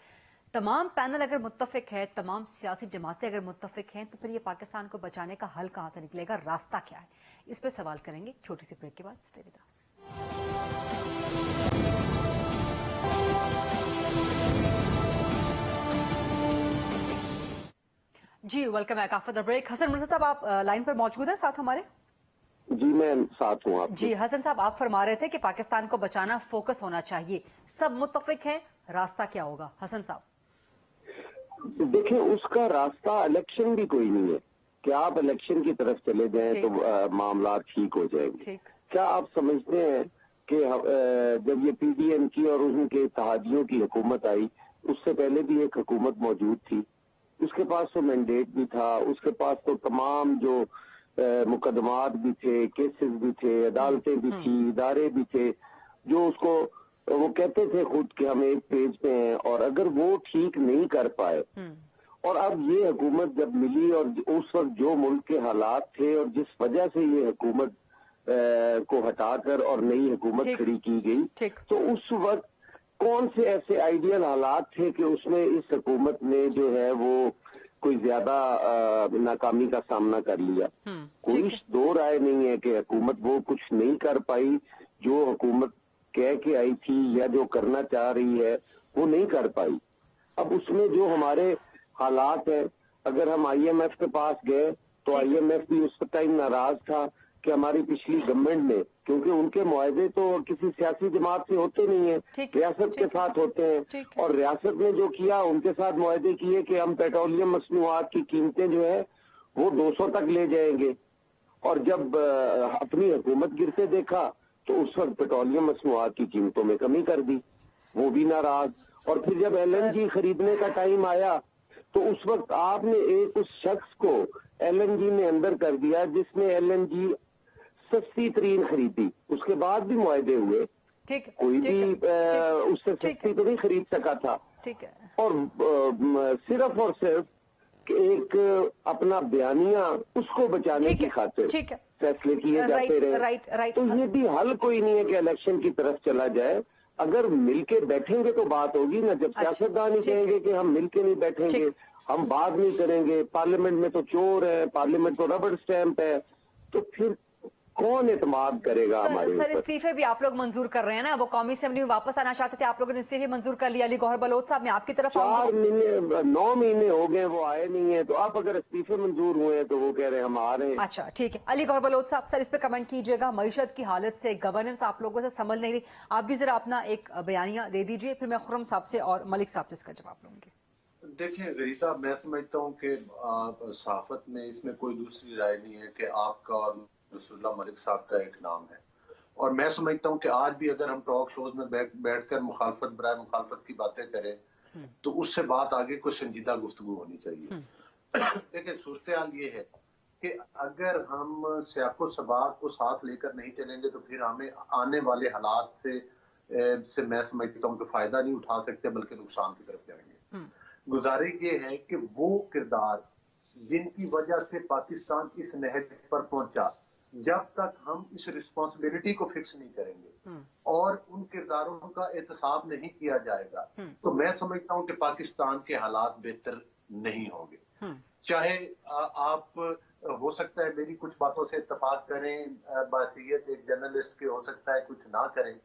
[SPEAKER 3] تمام پینل اگر متفق ہے، تمام سیاسی جماعتیں اگر متفق ہیں تو پھر یہ پاکستان کو بچانے کا حل کہاں سے نکلے گا، راستہ کیا ہے، اس پہ سوال کریں گے چھوٹی سی بریک کے بعد. Stay with us. جی welcome back after the break. Hasan Mirza صاحب آپ لائن پر موجود ہیں ساتھ ہمارے؟
[SPEAKER 7] جی میں ساتھ ہوں آپ.
[SPEAKER 3] جی حسن صاحب آپ فرما رہے تھے کہ پاکستان کو بچانا فوکس ہونا چاہیے، سب متفق ہیں، راستہ کیا ہوگا؟ حسن صاحب
[SPEAKER 7] دیکھیں اس کا راستہ الیکشن بھی کوئی نہیں ہے کہ آپ الیکشن کی طرف چلے جائیں تو معاملات ٹھیک ہو جائیں گے. کیا آپ سمجھتے ہیں کہ جب یہ پی ڈی ایم کی اور ان کے اتحادیوں کی حکومت آئی، اس سے پہلے بھی ایک حکومت موجود تھی، اس کے پاس تو مینڈیٹ بھی تھا، اس کے پاس تو تمام جو مقدمات بھی تھے، کیسز بھی تھے، عدالتیں بھی تھی، ادارے بھی تھے، جو اس کو وہ کہتے تھے خود کہ ہم ایک پیج پہ ہیں. اور اگر وہ ٹھیک نہیں کر پائے اور اب یہ حکومت جب ملی اور اس وقت جو ملک کے حالات تھے اور جس وجہ سے یہ حکومت کو ہٹا کر اور نئی حکومت کھڑی کی گئی، تو اس وقت کون سے ایسے آئیڈیل حالات تھے کہ اس میں اس حکومت نے جو ہے وہ کوئی زیادہ ناکامی کا سامنا کر لیا؟ کوئی دو رائے نہیں ہے کہ حکومت وہ کچھ نہیں کر پائی جو حکومت کہہ کے آئی تھی یا جو کرنا چاہ رہی ہے وہ نہیں کر پائی. اب اس میں جو ہمارے حالات ہیں، اگر ہم آئی ایم ایف کے پاس گئے تو آئی ایم ایف بھی اس ٹائم ناراض تھا کہ ہماری پچھلی گورنمنٹ نے، کیونکہ ان کے معاہدے تو کسی سیاسی جماعت سے ہوتے نہیں ہیں، ریاست کے ساتھ ہوتے ہیں، اور ریاست نے جو کیا ان کے ساتھ معاہدے کیے کہ ہم پیٹرولیم مصنوعات کی قیمتیں جو ہے وہ 200 تک لے جائیں گے. اور جب اپنی حکومت گرتے دیکھا تو اس وقت پیٹرولیم مصنوعات کی قیمتوں میں کمی کر دی، وہ بھی ناراض. اور پھر جب ایل این جی خریدنے کا ٹائم آیا تو اس وقت آپ نے ایک اس شخص کو ایل این جی میں اندر کر دیا جس نے ایل این جی सस्ती तरीन खरीदी, उसके बाद भी मुआहदे हुए,
[SPEAKER 3] ठीक,
[SPEAKER 7] कोई भी उससे सस्ती तो नहीं खरीद सका था।
[SPEAKER 3] ठीक है।
[SPEAKER 7] और सिर्फ और सिर्फ एक अपना बयानिया उसको बचाने की खातिर फैसले किए जाते रहे। तो ये भी हल कोई नहीं है कि इलेक्शन की तरफ चला जाए। अगर मिलके बैठेंगे तो बात होगी ना। जब सियासतदान ही कहेंगे कि हम मिलके नहीं बैठेंगे, हम बात नहीं करेंगे, पार्लियामेंट में तो चोर है, पार्लियामेंट तो रबड़ स्टैंप है, तो फिर कौन एतमाद करेगा हमारे
[SPEAKER 3] सर, इस्तीफे भी आप लोग मंजूर कर रहे हैं ना? वो कौमी असेंबली में वापस आना चाहते थे, आप लोगों ने इस्तीफे मंजूर कर लिया। अली गौहर बलोच साहब, मैं आपकी तरफ
[SPEAKER 7] 9 महीने हो गए वो आए नहीं है, तो आप अगर इस्तीफे मंजूर हुए हैं तो वो कह रहे हैं हम आ रहे हैं।
[SPEAKER 3] अच्छा, ठीक है। अली गौहर बलोच साहब, सर इस पे कमेंट कीजिएगा। मईशत की हालत से, गवर्नेंस आप लोगों से संभल नहीं रही, आप भी जरा अपना एक बयानिया दे दीजिए, फिर मैं खुर्रम साहब से और मलिक साहब से इसका जवाब लूंगी।
[SPEAKER 4] देखिए गरीता, मैं समझता हूँ कि सहाफत में इसमें कोई दूसरी राय नहीं है कि आपका और रसूलुल्लाह मलिक साहब का एक नाम है। और मैं समझता हूँ कि आज भी अगर हम टॉक शोज में बैठकर मुखालफत बराए मुखालफत की बातें करें तो उससे बात आगे कोई संजीदा गुफ्तगू होनी चाहिए। देखिए सूरत हाल ये है कि अगर हम सियाको सबाक को साथ लेकर नहीं चलेंगे तो फिर हमें आने वाले हालात से मैं समझता हूँ कि फायदा नहीं उठा सकते, बल्कि नुकसान की तरफ जाएंगे। गुजारिश ये है कि वो किरदार जिनकी वजह से पाकिस्तान इस नहज पर पहुंचा, जब तक हम इस रिस्पॉन्सिबिलिटी को फिक्स नहीं करेंगे और उन किरदारों का एहतसाब नहीं किया जाएगा तो मैं समझता हूँ कि पाकिस्तान के हालात बेहतर नहीं होंगे। चाहे आप हो सकता है मेरी कुछ बातों से इत्तेफाक करें, बासियत एक जर्नलिस्ट के हो सकता है कुछ ना करें,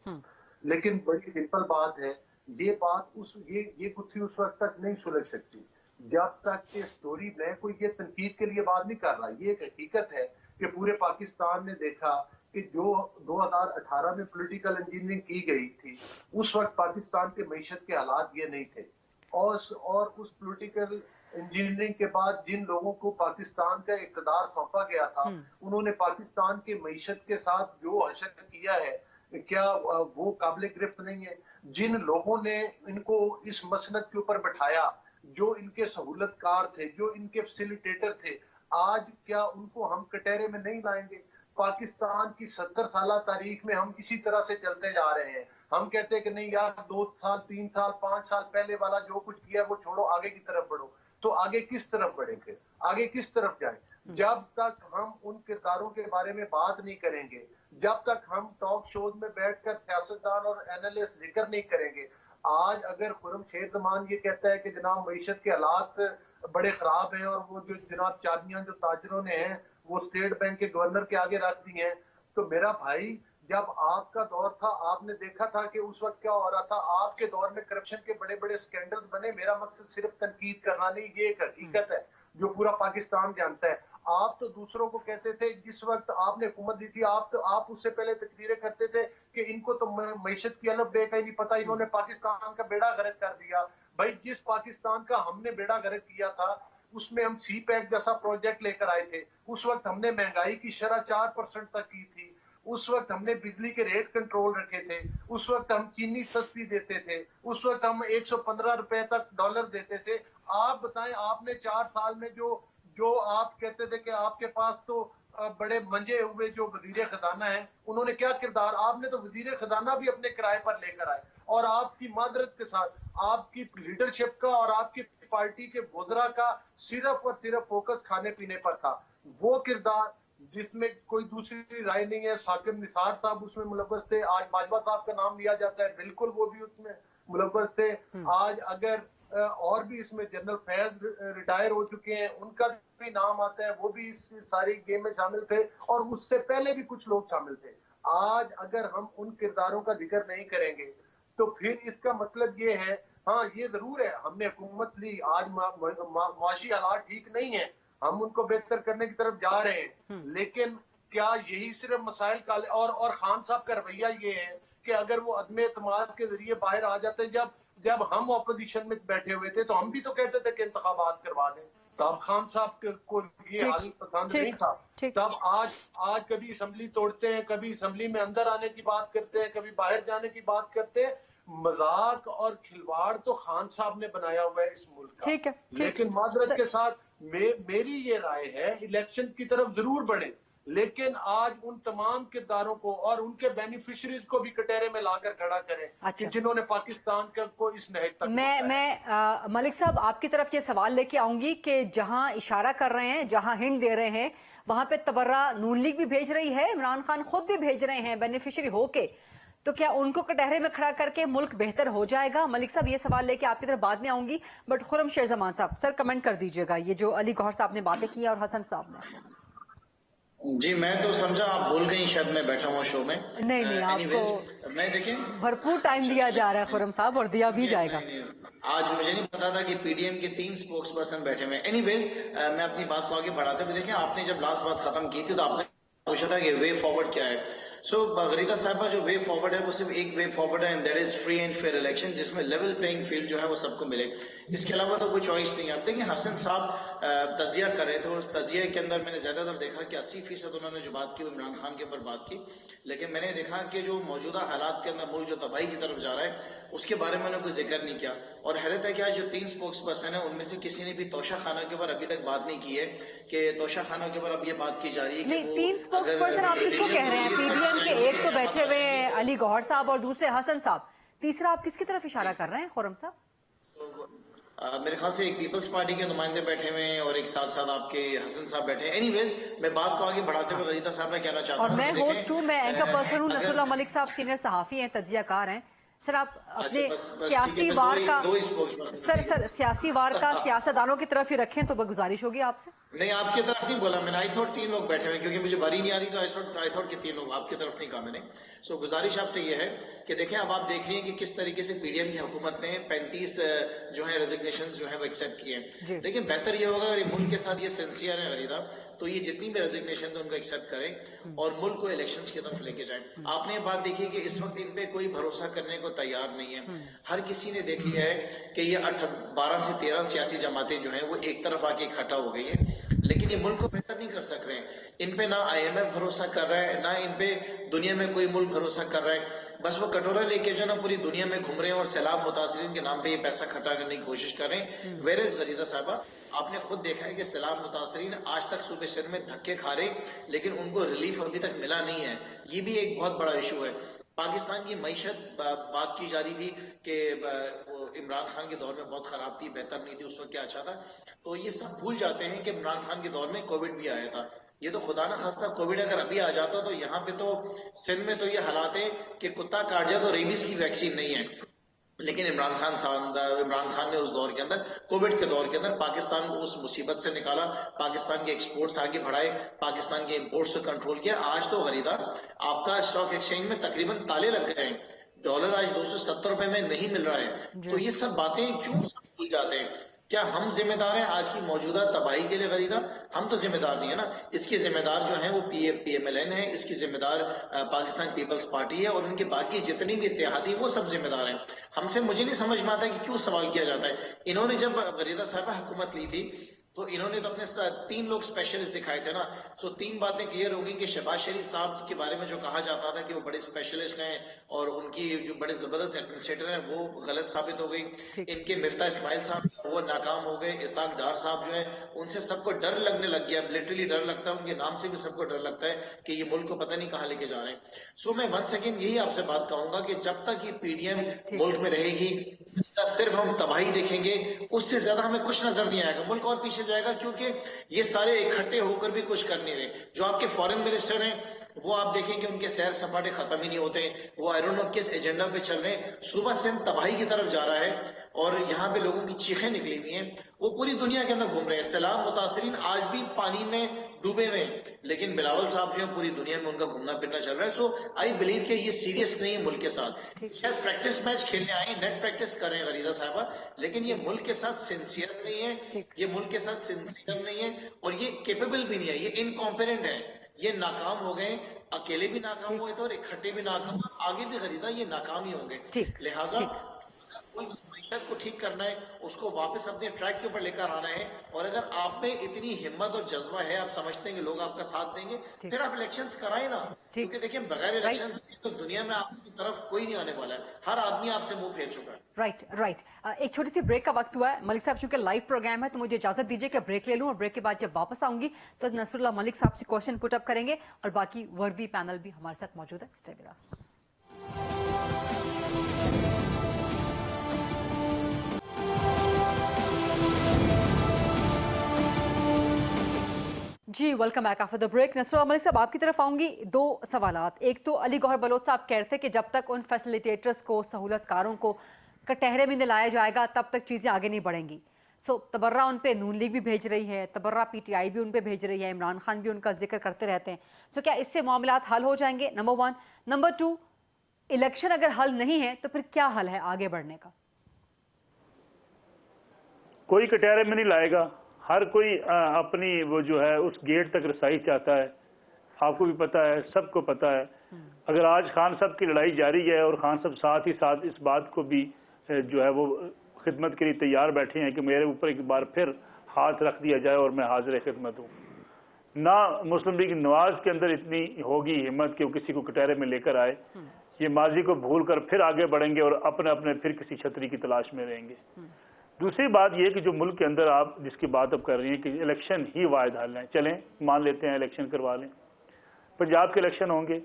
[SPEAKER 4] लेकिन बड़ी सिंपल बात है, ये बात ये गुत्थी उस वक्त तक नहीं सुलझ सकती जब तक कि स्टोरी में कोई ये तनकीद के लिए बात नहीं कर रहा। ये एक हकीकत है कि पूरे पाकिस्तान ने देखा कि जो 2018 में पॉलिटिकल इंजीनियरिंग की गई थी उस वक्त पाकिस्तान के मईशत के हालात ये नहीं थे, और उस पॉलिटिकल इंजीनियरिंग के बाद जिन लोगों को पाकिस्तान का इक़्तिदार सौंपा गया था उन्होंने पाकिस्तान के मईशत के साथ जो हशर किया है, क्या वो काबिल गिरफ्त नहीं है? जिन लोगों ने इनको इस मसनद के ऊपर बैठाया, जो इनके सहूलतकार थे, जो इनके फैसिलिटेटर थे, आज क्या उनको हम कटहरे में नहीं लाएंगे? पाकिस्तान की 70 साल तारीख में हम इसी तरह से चलते जा रहे हैं। हम कहते हैं कि नहीं यार 2 साल 3 साल 5 साल पहले वाला जो कुछ किया वो छोड़ो, आगे की तरफ बढ़ो। तो आगे किस तरफ बढ़ेंगे, आगे किस तरफ जाएं? जब तक हम उन किरदारों के बारे में बात नहीं करेंगे, जब तक हम टॉक शोज में बैठकर सियासतदान और एनालिस्ट जिक्र नहीं करेंगे। आज अगर खुर्रम शेर जमान ये कहता है कि जनाब मईशत के हालात बड़े खराब हैं और वो जो जनाब चाबियां जो ताजरों ने हैं वो स्टेट बैंक के गवर्नर के आगे रख दी हैं, तो मेरा भाई जब आपका दौर था आपने देखा था कि उस वक्त क्या हो रहा था। आपके दौर में करप्शन के बड़े बड़े स्कैंडल बने। मेरा मकसद सिर्फ तनकीद करना नहीं, ये एक हकीकत है जो पूरा पाकिस्तान जानता है। आप तो दूसरों को कहते थे, जिस वक्त आपने हुकूमत दी थी आप उससे पहले तकरीरें करते थे कि इनको तो मईशत की अलग बे का ही नहीं पता, इन्होंने पाकिस्तान का बेड़ा गर्क कर दिया। भाई जिस पाकिस्तान का हमने बेड़ा गर्क किया था उसमें हम सी पैक जैसा प्रोजेक्ट लेकर आए थे। उस वक्त हमने महंगाई की शरह 4% तक की थी। उस वक्त हमने बिजली के रेट कंट्रोल रखे थे। उस वक्त हम चीनी सस्ती देते थे। उस वक्त हम 115 रुपए तक डॉलर देते थे। आप बताएं, आपने 4 साल में जो आप कहते थे कि आपके पास तो बड़े मंजे हुए जो वजीर खजाना है, उन्होंने क्या किरदार, आपने तो वजीर खजाना भी अपने किराए पर लेकर आए और आपकी मादरत के साथ आपकी लीडरशिप का और आपकी पार्टी के बोदरा का सिर्फ और सिर्फ फोकस खाने पीने पर था। वो किरदार जिसमें कोई दूसरी राय नहीं है। साकिब निसार साहब उसमें मुलव्वस थे। आज बाजवा साहब का नाम लिया जाता है, बिल्कुल वो भी उसमें मुलव्वस थे। आज अगर और भी इसमें जनरल फैज रिटायर हो चुके हैं, उनका भी नाम आता है, वो भी इस सारी गेम में शामिल थे और उससे पहले भी कुछ लोग शामिल थे। आज अगर हम उन किरदारों का जिक्र नहीं करेंगे तो फिर इसका मतलब ये है, हाँ ये जरूर है हमने हुकूमत ली, आज माशी हालात ठीक नहीं है, हम उनको बेहतर करने की तरफ जा रहे हैं, लेकिन क्या यही सिर्फ मसाइल का और खान साहब का रवैया ये है कि अगर वो अदम एतमाद के जरिए बाहर आ जाते हैं। जब हम ऑपोजिशन में बैठे हुए थे तो हम भी तो कहते थे कि इंतखाबात करवा दें, तब खान साहब को ये हाल पसंद नहीं था। तब आज कभी असेंबली तोड़ते हैं, कभी असेंबली में अंदर आने की बात करते हैं, कभी बाहर जाने की बात करते हैं। मजाक और खिलवाड़ तो खान साहब ने बनाया हुआ है इस मुल्क का। लेकिन मादरत के साथ मेरी ये राय है, इलेक्शन की तरफ जरूर बढ़े, لیکن آج ان تمام کرداروں کو اور ان کے بینیفیشریز کو بھی کٹہرے میں لا کر کھڑا کریں کہ جنہوں نے پاکستان کو اس نہج تک
[SPEAKER 3] میں ملک صاحب آپ کی طرف یہ سوال لے کے آؤں گی کہ جہاں اشارہ کر رہے ہیں، جہاں ہنٹ دے رہے ہیں، وہاں پہ تبرہ نون لیگ بھی بھیج رہی ہے، عمران خان خود بھی بھیج رہے ہیں بینیفیشری ہو کے، تو کیا ان کو کٹہرے میں کھڑا کر کے ملک بہتر ہو جائے گا؟ ملک صاحب یہ سوال لے کے آپ کی طرف بعد میں آؤں گی، بٹ خرم شیر زمان صاحب سر کمنٹ کر دیجئے گا یہ جو علی گوہر صاحب نے باتیں کی اور حسن صاحب نے.
[SPEAKER 5] جی میں تو سمجھا آپ بھول گئی شاید میں بیٹھا ہوں شو میں.
[SPEAKER 3] نہیں آپ کو
[SPEAKER 5] میں دیکھیں
[SPEAKER 3] بھرپور ٹائم دیا جا رہا ہے خرم صاحب، اور دیا بھی جائے گا.
[SPEAKER 5] آج مجھے نہیں پتا تھا کہ پی ڈی ایم کے 3 اسپوکس پرسن بیٹھے ہوئے. اینی ویز میں اپنی بات کو آگے بڑھاتے ہوئے، دیکھیں آپ نے جب لاسٹ بات ختم کی تھی تو آپ نے پوچھا تھا کہ وے فارورڈ کیا ہے. سو غریدہ صاحبہ جو وے فارورڈ ہے وہ صرف ایک وے فارورڈ ہے، and that is free and fair election, جس میں لیول پلینگ فیلڈ جو ہے وہ سب کو ملے. اس کے علاوہ تو کوئی چوائس نہیں ہے. آپ دیکھیں حسن صاحب تجزیہ کر رہے تھے، اور اس تجزیے کے اندر میں نے زیادہ تر دیکھا کہ 80% انہوں نے جو بات کی وہ عمران خان کے اوپر بات کی، لیکن میں نے دیکھا کہ جو موجودہ حالات کے اندر ملک جو تباہی کی طرف جا رہا ہے اس کے بارے میں انہوں نے کوئی ذکر نہیں کیا. اور حیرت ہے کہ آج جو 3 اسپوکس پرسن ہیں ان میں سے کسی نے بھی توشہ خانہ کے اوپر ابھی تک بات نہیں کی ہے کہ توشہ خانہ کے اوپر اب یہ بات کی جا رہی ہے کہ
[SPEAKER 3] نہیں 3 اسپوکس پرسن آپ کس کو کہہ رہے ہیں؟ پی ڈی ایم کے ایک تو بیٹھے ہوئے علی گوہر صاحب اور دوسرے حسن صاحب، تیسرا آپ کس کی طرف اشارہ کر رہے ہیں خرم صاحب؟
[SPEAKER 5] میرے خیال سے ایک پیپلز پارٹی کے نمائندے بیٹھے ہوئے ہیں اور ایک ساتھ ساتھ آپ کے حسن صاحب بیٹھے ہیں. اینی ویز میں بات کو آگے بڑھاتے ہوئے غریدہ صاحب میں کہنا چاہتا ہوں،
[SPEAKER 3] اور میں ہوسٹ ہوں، میں اینکر پرسن ہوں. نصر اللہ ملک صاحب سینئر صحافی ہیں، تجزیہ کار ہیں. سر آپ اپنے سیاسی وار کا سیاسی وار کا سیاستدانوں کی طرف ہی رکھیں تو گزارش ہوگی آپ سے.
[SPEAKER 5] نہیں آپ کی طرف نہیں بولا میں نے، آئی تھوٹ 3 لوگ بیٹھے ہوئے کیونکہ مجھے باری نہیں آ رہی تو آئی تھوٹ کہ 3 لوگ، آپ کی طرف نہیں کہا میں نے. سو گزارش آپ سے یہ ہے کہ دیکھیں اب آپ دیکھ رہی ہیں کہ کس طریقے سے پی ڈی ایم کی حکومت نے 35 جو ہیں ریزگنیشن جو ہیں وہ ایکسیپٹ کیے ہیں. لیکن بہتر یہ ہوگا اگر ملک کے ساتھ یہ سینسیئر ہے غریدہ تو یہ جتنی بھی ریزگنیشن ان کو ایکسیپٹ کریں اور ملک کو الیکشنز کی طرف لے کے جائیں. آپ نے یہ بات دیکھی کہ اس وقت ان پہ کوئی بھروسہ کرنے کو تیار نہیں ہے. ہر کسی نے دیکھ لیا ہے کہ یہ 12 سے 13 سیاسی جماعتیں جو ہیں وہ ایک طرف آ کے اکٹھا ہو گئی ہیں، لیکن یہ ملک کو بہتر نہیں کر سک رہے ہیں. ان پہ نہ آئی ایم ایف بھروسہ کر رہا ہے، نہ ان پہ دنیا میں کوئی ملک بھروسہ کر رہا ہے. بس وہ کٹورا لے کے جو نا پوری دنیا میں گھوم رہے ہیں اور سیلاب متاثرین کے نام پہ یہ پیسہ اکٹھا کرنے کی کوشش کر رہے ہیں. ویئر غریدہ صاحبہ آپ نے خود دیکھا ہے کہ سیلاب متاثرین آج تک صوبے سندھ میں دھکے کھا رہے لیکن ان کو ریلیف ابھی تک ملا نہیں ہے. یہ بھی ایک بہت بڑا ایشو ہے. پاکستان کی معیشت بات کی جا رہی تھی کہ عمران خان کے دور میں بہت خراب تھی، بہتر نہیں تھی، اس وقت کیا اچھا تھا. تو یہ سب بھول جاتے ہیں کہ عمران خان کے دور میں کووڈ بھی آیا تھا. یہ تو خدا نہ خواستہ کووڈ اگر ابھی آ جاتا تو یہاں پہ تو سندھ میں تو یہ حالات ہے کہ کتا کاٹ جائے تو ریبیز کی ویکسین نہیں ہے. لیکن عمران خان نے اس دور کے اندر کووڈ کے دور کے اندر پاکستان کو اس مصیبت سے نکالا، پاکستان کے ایکسپورٹس آگے بڑھائے، پاکستان کے امپورٹس کو کنٹرول کیا. آج تو غریدہ آپ کا اسٹاک ایکسچینج میں تقریباً تالے لگ گئے ہیں. ڈالر آج 270 روپے میں نہیں مل رہا ہے. تو یہ سب باتیں کیوں سب بھول جاتے ہیں؟ کیا ہم ذمہ دار ہیں آج کی موجودہ تباہی کے لیے غریدہ؟ ہم تو ذمہ دار نہیں ہے نا. اس کے ذمہ دار جو ہیں وہ پی ایم ایل این ہے، اس کی ذمہ دار پاکستان پیپلز پارٹی ہے اور ان کے باقی جتنی بھی اتحادی وہ سب ذمہ دار ہیں. ہم سے مجھے نہیں سمجھ میں آتا کہ کیوں سوال کیا جاتا ہے. انہوں نے جب غریدہ صاحبہ حکومت لی تھی تو انہوں نے تو اپنے 3 لوگ اسپیشلسٹ دکھائے تھے نا. سو 3 باتیں کلیئر ہو گئی کہ شہباز شریف صاحب کے بارے میں جو کہا جاتا تھا کہ وہ بڑے اسپیشلسٹ ہیں اور ان کی جو بڑے زبردست ایڈمنسٹریٹر ہیں وہ غلط ثابت ہو گئی. ان کے مفتاح اسماعیل صاحب وہ ناکام ہو گئے. اسحاق ڈار صاحب جو ہیں ان سے سب کو ڈر لگنے لگ گیا، لٹرلی ڈر لگتا ہے. ان کے نام سے بھی سب کو ڈر لگتا ہے کہ یہ ملک کو پتہ نہیں کہاں لے کے جا رہے ہیں. سو میں ون سیکنڈ یہی آپ سے بات کہوں گا کہ جب تک یہ پی ڈی ایم ملک میں رہے گی صرف ہم تباہی دیکھیں گے، اس سے زیادہ ہمیں کچھ نظر نہیں آئے گا. ملک اور پیچھے جائے گا کیونکہ یہ سارے اکٹھے ہو کر بھی کچھ کر نہیں رہے. جو آپ کے فارن منسٹر ہیں وہ آپ دیکھیں کہ ان کے سیر سپاٹے ختم ہی نہیں ہوتے. وہ آئی ڈونٹ نو کس ایجنڈا پہ چل رہے ہیں. صوبہ سندھ تباہی کی طرف جا رہا ہے اور یہاں پہ لوگوں کی چیخیں نکلی ہوئی ہیں. وہ پوری دنیا کے اندر گھوم رہے ہیں. سیلاب متاثرین آج بھی پانی میں ڈوبے ہوئے ہیں لیکن بلاول صاحب جو ہیں پوری دنیا میں ان کا گھومنا پھرنا چل رہا ہے. سو آئی بلیو کہ یہ سیریس نہیں ہے ملک کے ساتھ. شاید پریکٹس میچ کھیلنے آئے، نیٹ پریکٹس کریں غریدہ صاحبہ، لیکن یہ ملک کے ساتھ سنسیئر نہیں ہے. یہ ملک کے ساتھ سنسیئر نہیں ہے اور یہ کیپیبل بھی نہیں ہے. یہ انکمپیٹنٹ ہے. یہ ناکام ہو گئے، اکیلے بھی ناکام ہوئے تھے اور اکٹھے بھی ناکام ہوئے. آگے بھی غریدہ یہ ناکام ہی ہوں گے. لہٰذا मीशत को ठीक करना है, उसको वापस अपने ट्रैक के ऊपर लेकर आना है, और अगर आप में इतनी हिम्मत और जज्बा है, आप समझते हैं कि लोग आपका साथ देंगे, फिर आप इलेक्शंस कराएं ना। क्योंकि देखिए बगैर इलेक्शंस के तो दुनिया में आपकी तरफ कोई नहीं आने वाला है, हर आदमी आपसे मुंह फेर चुका है।
[SPEAKER 3] राइट। एक छोटी सी ब्रेक का वक्त हुआ है मलिक साहब, चूंकि लाइव प्रोग्राम है तो मुझे इजाजत दीजिए कि ब्रेक ले लूं, और ब्रेक के बाद जब वापस आऊंगी तो नसरुल्लाह मलिक साहब से क्वेश्चन पुट अप करेंगे और बाकी वर्दी पैनल भी हमारे साथ मौजूद है। Stay with us. जी welcome back after the break. Nasrullah Malik साहब, आपकी तरफ आऊंगी। दो सवालात। एक तो अली गौहर बलोच साहब कह रहे थे कि जब तक उन फैसिलिटेटर्स को, सहूलतकारों को कटहरे में लाया जाएगा तब तक चीज़ें आगे नहीं बढ़ेंगी। तबर्रा उन पे नून लीग भी भेज रही है, तबर्रा पीटीआई भी उन पे भेज रही है, इमरान खान भी उनका जिक्र करते रहते हैं। क्या इससे मामलात हल हो जाएंगे? नंबर 1। नंबर 2, इलेक्शन अगर हल नहीं है तो फिर क्या हल है आगे बढ़ने का?
[SPEAKER 6] कोई कटहरे में नहीं लाएगा, हर कोई अपनी वो जो है उस गेट तक रसाई चाहता है। आपको भी पता है, सबको पता है। अगर आज खान साहब की लड़ाई जारी है और खान साहब साथ ही साथ इस बात को भी जो है वो खिदमत के लिए तैयार बैठे हैं कि मेरे ऊपर एक बार फिर हाथ रख दिया जाए और मैं हाजिर खिदमत हूँ। ना मुस्लिम लीग नवाज के अंदर इतनी होगी हिम्मत कि वो किसी को कटहरे में लेकर आए। ये माजी को भूल कर फिर आगे बढ़ेंगे और अपने अपने फिर किसी छतरी की तलाश में रहेंगे। दूसरी बात यह कि जो मुल्क के अंदर आप जिसकी बात अब कर रही हैं कि इलेक्शन ही वाहिद हल है, चलें मान लेते हैं इलेक्शन करवा लें। पंजाब के इलेक्शन होंगे,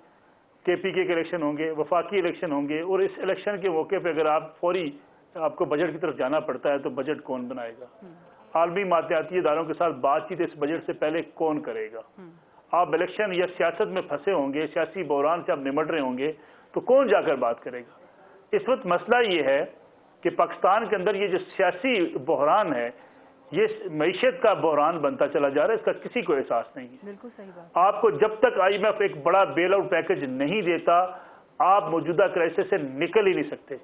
[SPEAKER 6] केपीके के इलेक्शन होंगे, वफाकी इलेक्शन होंगे, और इस इलेक्शन के मौके पे अगर आप फौरी आपको बजट की तरफ जाना पड़ता है तो बजट कौन बनाएगा? आलमी मातहती इदारों के साथ बातचीत इस बजट से पहले कौन करेगा? आप इलेक्शन या सियासत में फंसे होंगे, सियासी बहरान से आप निमट रहे होंगे, तो कौन जाकर बात करेगा? इस वक्त मसला ये है कि पाकिस्तान के अंदर ये जो सियासी बहरान है, ये मईशत का बहरान बनता चला जा रहा है, इसका किसी को एहसास नहीं है।
[SPEAKER 3] बिल्कुल सही बात।
[SPEAKER 6] आपको जब तक IMF एक बड़ा बेल आउट पैकेज नहीं देता, आप मौजूदा क्राइसिस से निकल ही नहीं सकते।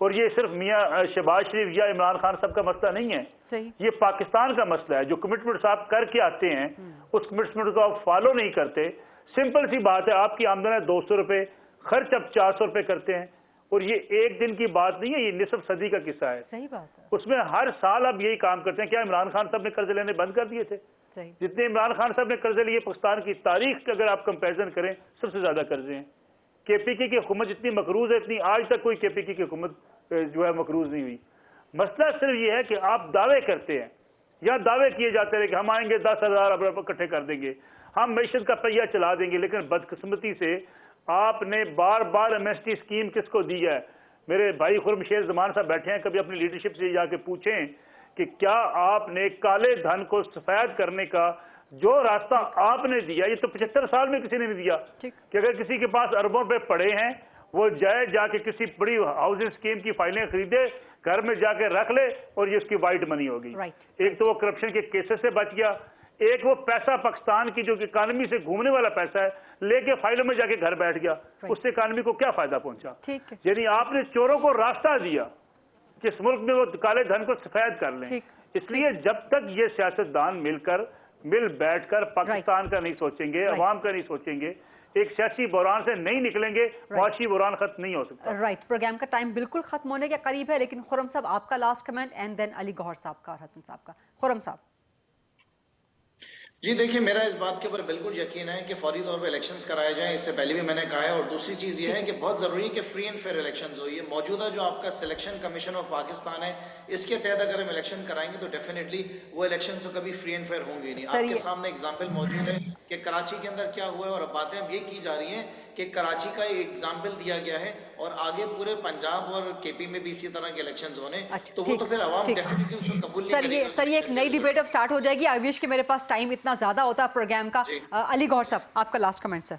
[SPEAKER 6] और ये सिर्फ मियां शहबाज शरीफ या इमरान खान साहब का मसला नहीं है,
[SPEAKER 3] सही।
[SPEAKER 6] ये पाकिस्तान का मसला है। जो कमिटमेंट आप करके आते हैं उस कमिटमेंट को आप फॉलो नहीं करते। सिंपल सी बात है, आपकी आमदन है 200 रुपए, खर्च आप 400 रुपए करते हैं, और ये एक दिन की बात नहीं है, ये निसफ सदी का किस्सा है।
[SPEAKER 3] सही बात है।
[SPEAKER 6] उसमें हर साल आप यही काम करते हैं। क्या इमरान खान साहब ने कर्ज लेने बंद कर दिए थे?
[SPEAKER 3] सही।
[SPEAKER 6] जितने इमरान खान साहब ने कर्जे लिए पाकिस्तान की तारीख का अगर आप कंपैरिजन करें, सबसे ज्यादा कर्जे हैं। केपीके की हुकूमत जितनी मकरूज है, इतनी आज तक कोई केपीके की हुकूमत जो है मकरूज नहीं हुई। मसला सिर्फ ये है कि आप दावे करते हैं, या दावे किए जाते रहे कि हम आएंगे 10,000 अब इकट्ठे कर देंगे, हम मैशत का पहिया चला देंगे, लेकिन बदकिस्मती से आपने बार बार एमएसटी स्कीम किसको दी है? मेरे भाई खुर्मशेर जमान साहब बैठे हैं, कभी अपनी लीडरशिप से जाके पूछें कि क्या आपने काले धन को सफेद करने का जो रास्ता आपने दिया, ये तो 75 साल में किसी ने नहीं दिया, कि अगर किसी के पास अरबों पे पड़े हैं वो जाए जाके किसी बड़ी हाउसिंग स्कीम की फाइलें खरीदे, घर में जाके रख ले, और ये उसकी वाइट मनी होगी। एक तो वो करप्शन के केसेस से बच गया, एक वो पैसा पाकिस्तान की जो इकानमी से घूमने वाला पैसा है लेके फाइलों में जाके घर बैठ गया, उससे इकानमी को क्या फायदा पहुंचा? यानी आपने चोरों को रास्ता दिया कि इस मुल्क में वो काले धन को सफेद कर लें। इसलिए जब तक ये सियासतदान मिल बैठकर पाकिस्तान का नहीं सोचेंगे, अवाम का नहीं सोचेंगे, एक सियासी बहरान से नहीं निकलेंगे, मुआशी बहरान खत्म नहीं हो सकता।
[SPEAKER 3] राइट। प्रोग्राम का टाइम बिल्कुल खत्म होने के करीब है, लेकिन खुर्रम साहब आपका last comment, and then Ali Gauhar साहब का और हसन साहब का। खुर्रम साहब।
[SPEAKER 5] जी देखिए, मेरा इस बात के ऊपर बिल्कुल यकीन है कि फौरी तौर पर इलेक्शंस कराए जाएं, इससे पहले भी मैंने कहा है। और दूसरी चीज़ ये है कि बहुत ज़रूरी है कि फ्री एंड फेयर इलेक्शंस हो। ये मौजूदा जो आपका सिलेक्शन कमीशन ऑफ पाकिस्तान है, इसके तहत अगर हम इलेक्शन कराएंगे तो डेफिनेटली वो इलेक्शन तो कभी फ्री एंड फेयर होंगे नहीं। आपके सामने एग्जाम्पल मौजूद है कि कराची के अंदर क्या हुआ है, और अब बातें अब ये की जा रही हैं कि कराची का एग्जाम्पल दिया गया है और आगे पूरे पंजाब और केपी में भी इसी तरह के इलेक्शंस होने, तो वो तो फिर अवाम डेफिनेटली उसको कबूल नहीं करेगी।
[SPEAKER 3] सर ये एक नई डिबेट अब स्टार्ट हो जाएगी। आई विश कि मेरे पास टाइम इतना ज्यादा होता प्रोग्राम का। अली गौहर साहब, आपका लास्ट कमेंट सर।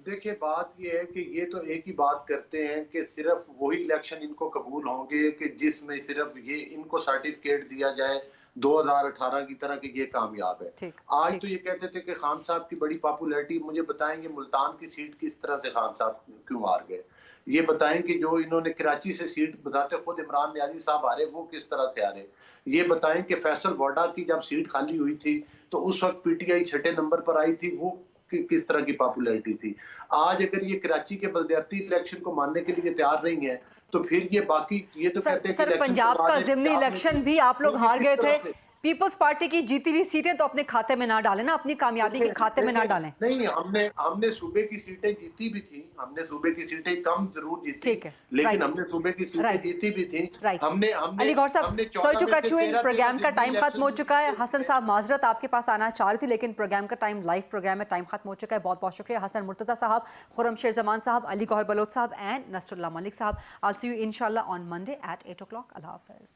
[SPEAKER 4] देखिए, बात ये है कि ये तो एक ही बात करते हैं कि सिर्फ वही इलेक्शन इनको कबूल होंगे कि जिसमें सिर्फ ये इनको सर्टिफिकेट दिया जाए 2018 की तरह कि ये कामयाब है। आज तो ये कहते थे कि खान साहब की बड़ी पॉपुलैरिटी, मुझे बताएंगे मुल्तान की सीट किस तरह से खान साहब क्यों हार गए? ये बताएं कि जो इन्होंने कराची से सीट बताते खुद इमरान नियाजी साहब हारे, वो किस तरह से हारे? ये बताएं कि फैसल वाडा की जब सीट खाली हुई थी तो उस वक्त पीटीआई 6 नंबर पर आई थी, वो किस तरह की पॉपुलैरिटी थी? आज अगर ये कराची के बलदियाती इलेक्शन को मानने के लिए तैयार नहीं है तो फिर ये बाकी ये तो कहते हैं
[SPEAKER 3] सर, पंजाब का ज़िमनी इलेक्शन भी आप लोग हार गए थे। पीपल्स पार्टी की जीती हुई सीटें तो अपने खाते में ना डालें ना, अपनी कामयाबी के खाते में ना डालें।
[SPEAKER 4] नहीं, हमने सूबे की सीटें जीती भी थी, हमने सूबे की सीटें कम जरूर जीती,
[SPEAKER 3] ठीक है,
[SPEAKER 4] लेकिन हमने सूबे की सीटें जीती भी थी। हमने
[SPEAKER 3] अली गौर साहब, sorry to cut you in, program का टाइम खत्म हो चुका है। हसन साहब माजरत, आपके पास आना चाह रही थी लेकिन प्रोग्राम का टाइम, लाइव प्रोग्राम में टाइम खत्म हो चुका है। बहुत बहुत शुक्रिया हसन मुर्तजा साहब, खुर्रम शेर जमान साहब, अली गौहर बलोच साहब एंड नसरुल्लाह मलिक साहब। I'll see you inshallah on Monday at 8 o'clock. Allah Hafiz.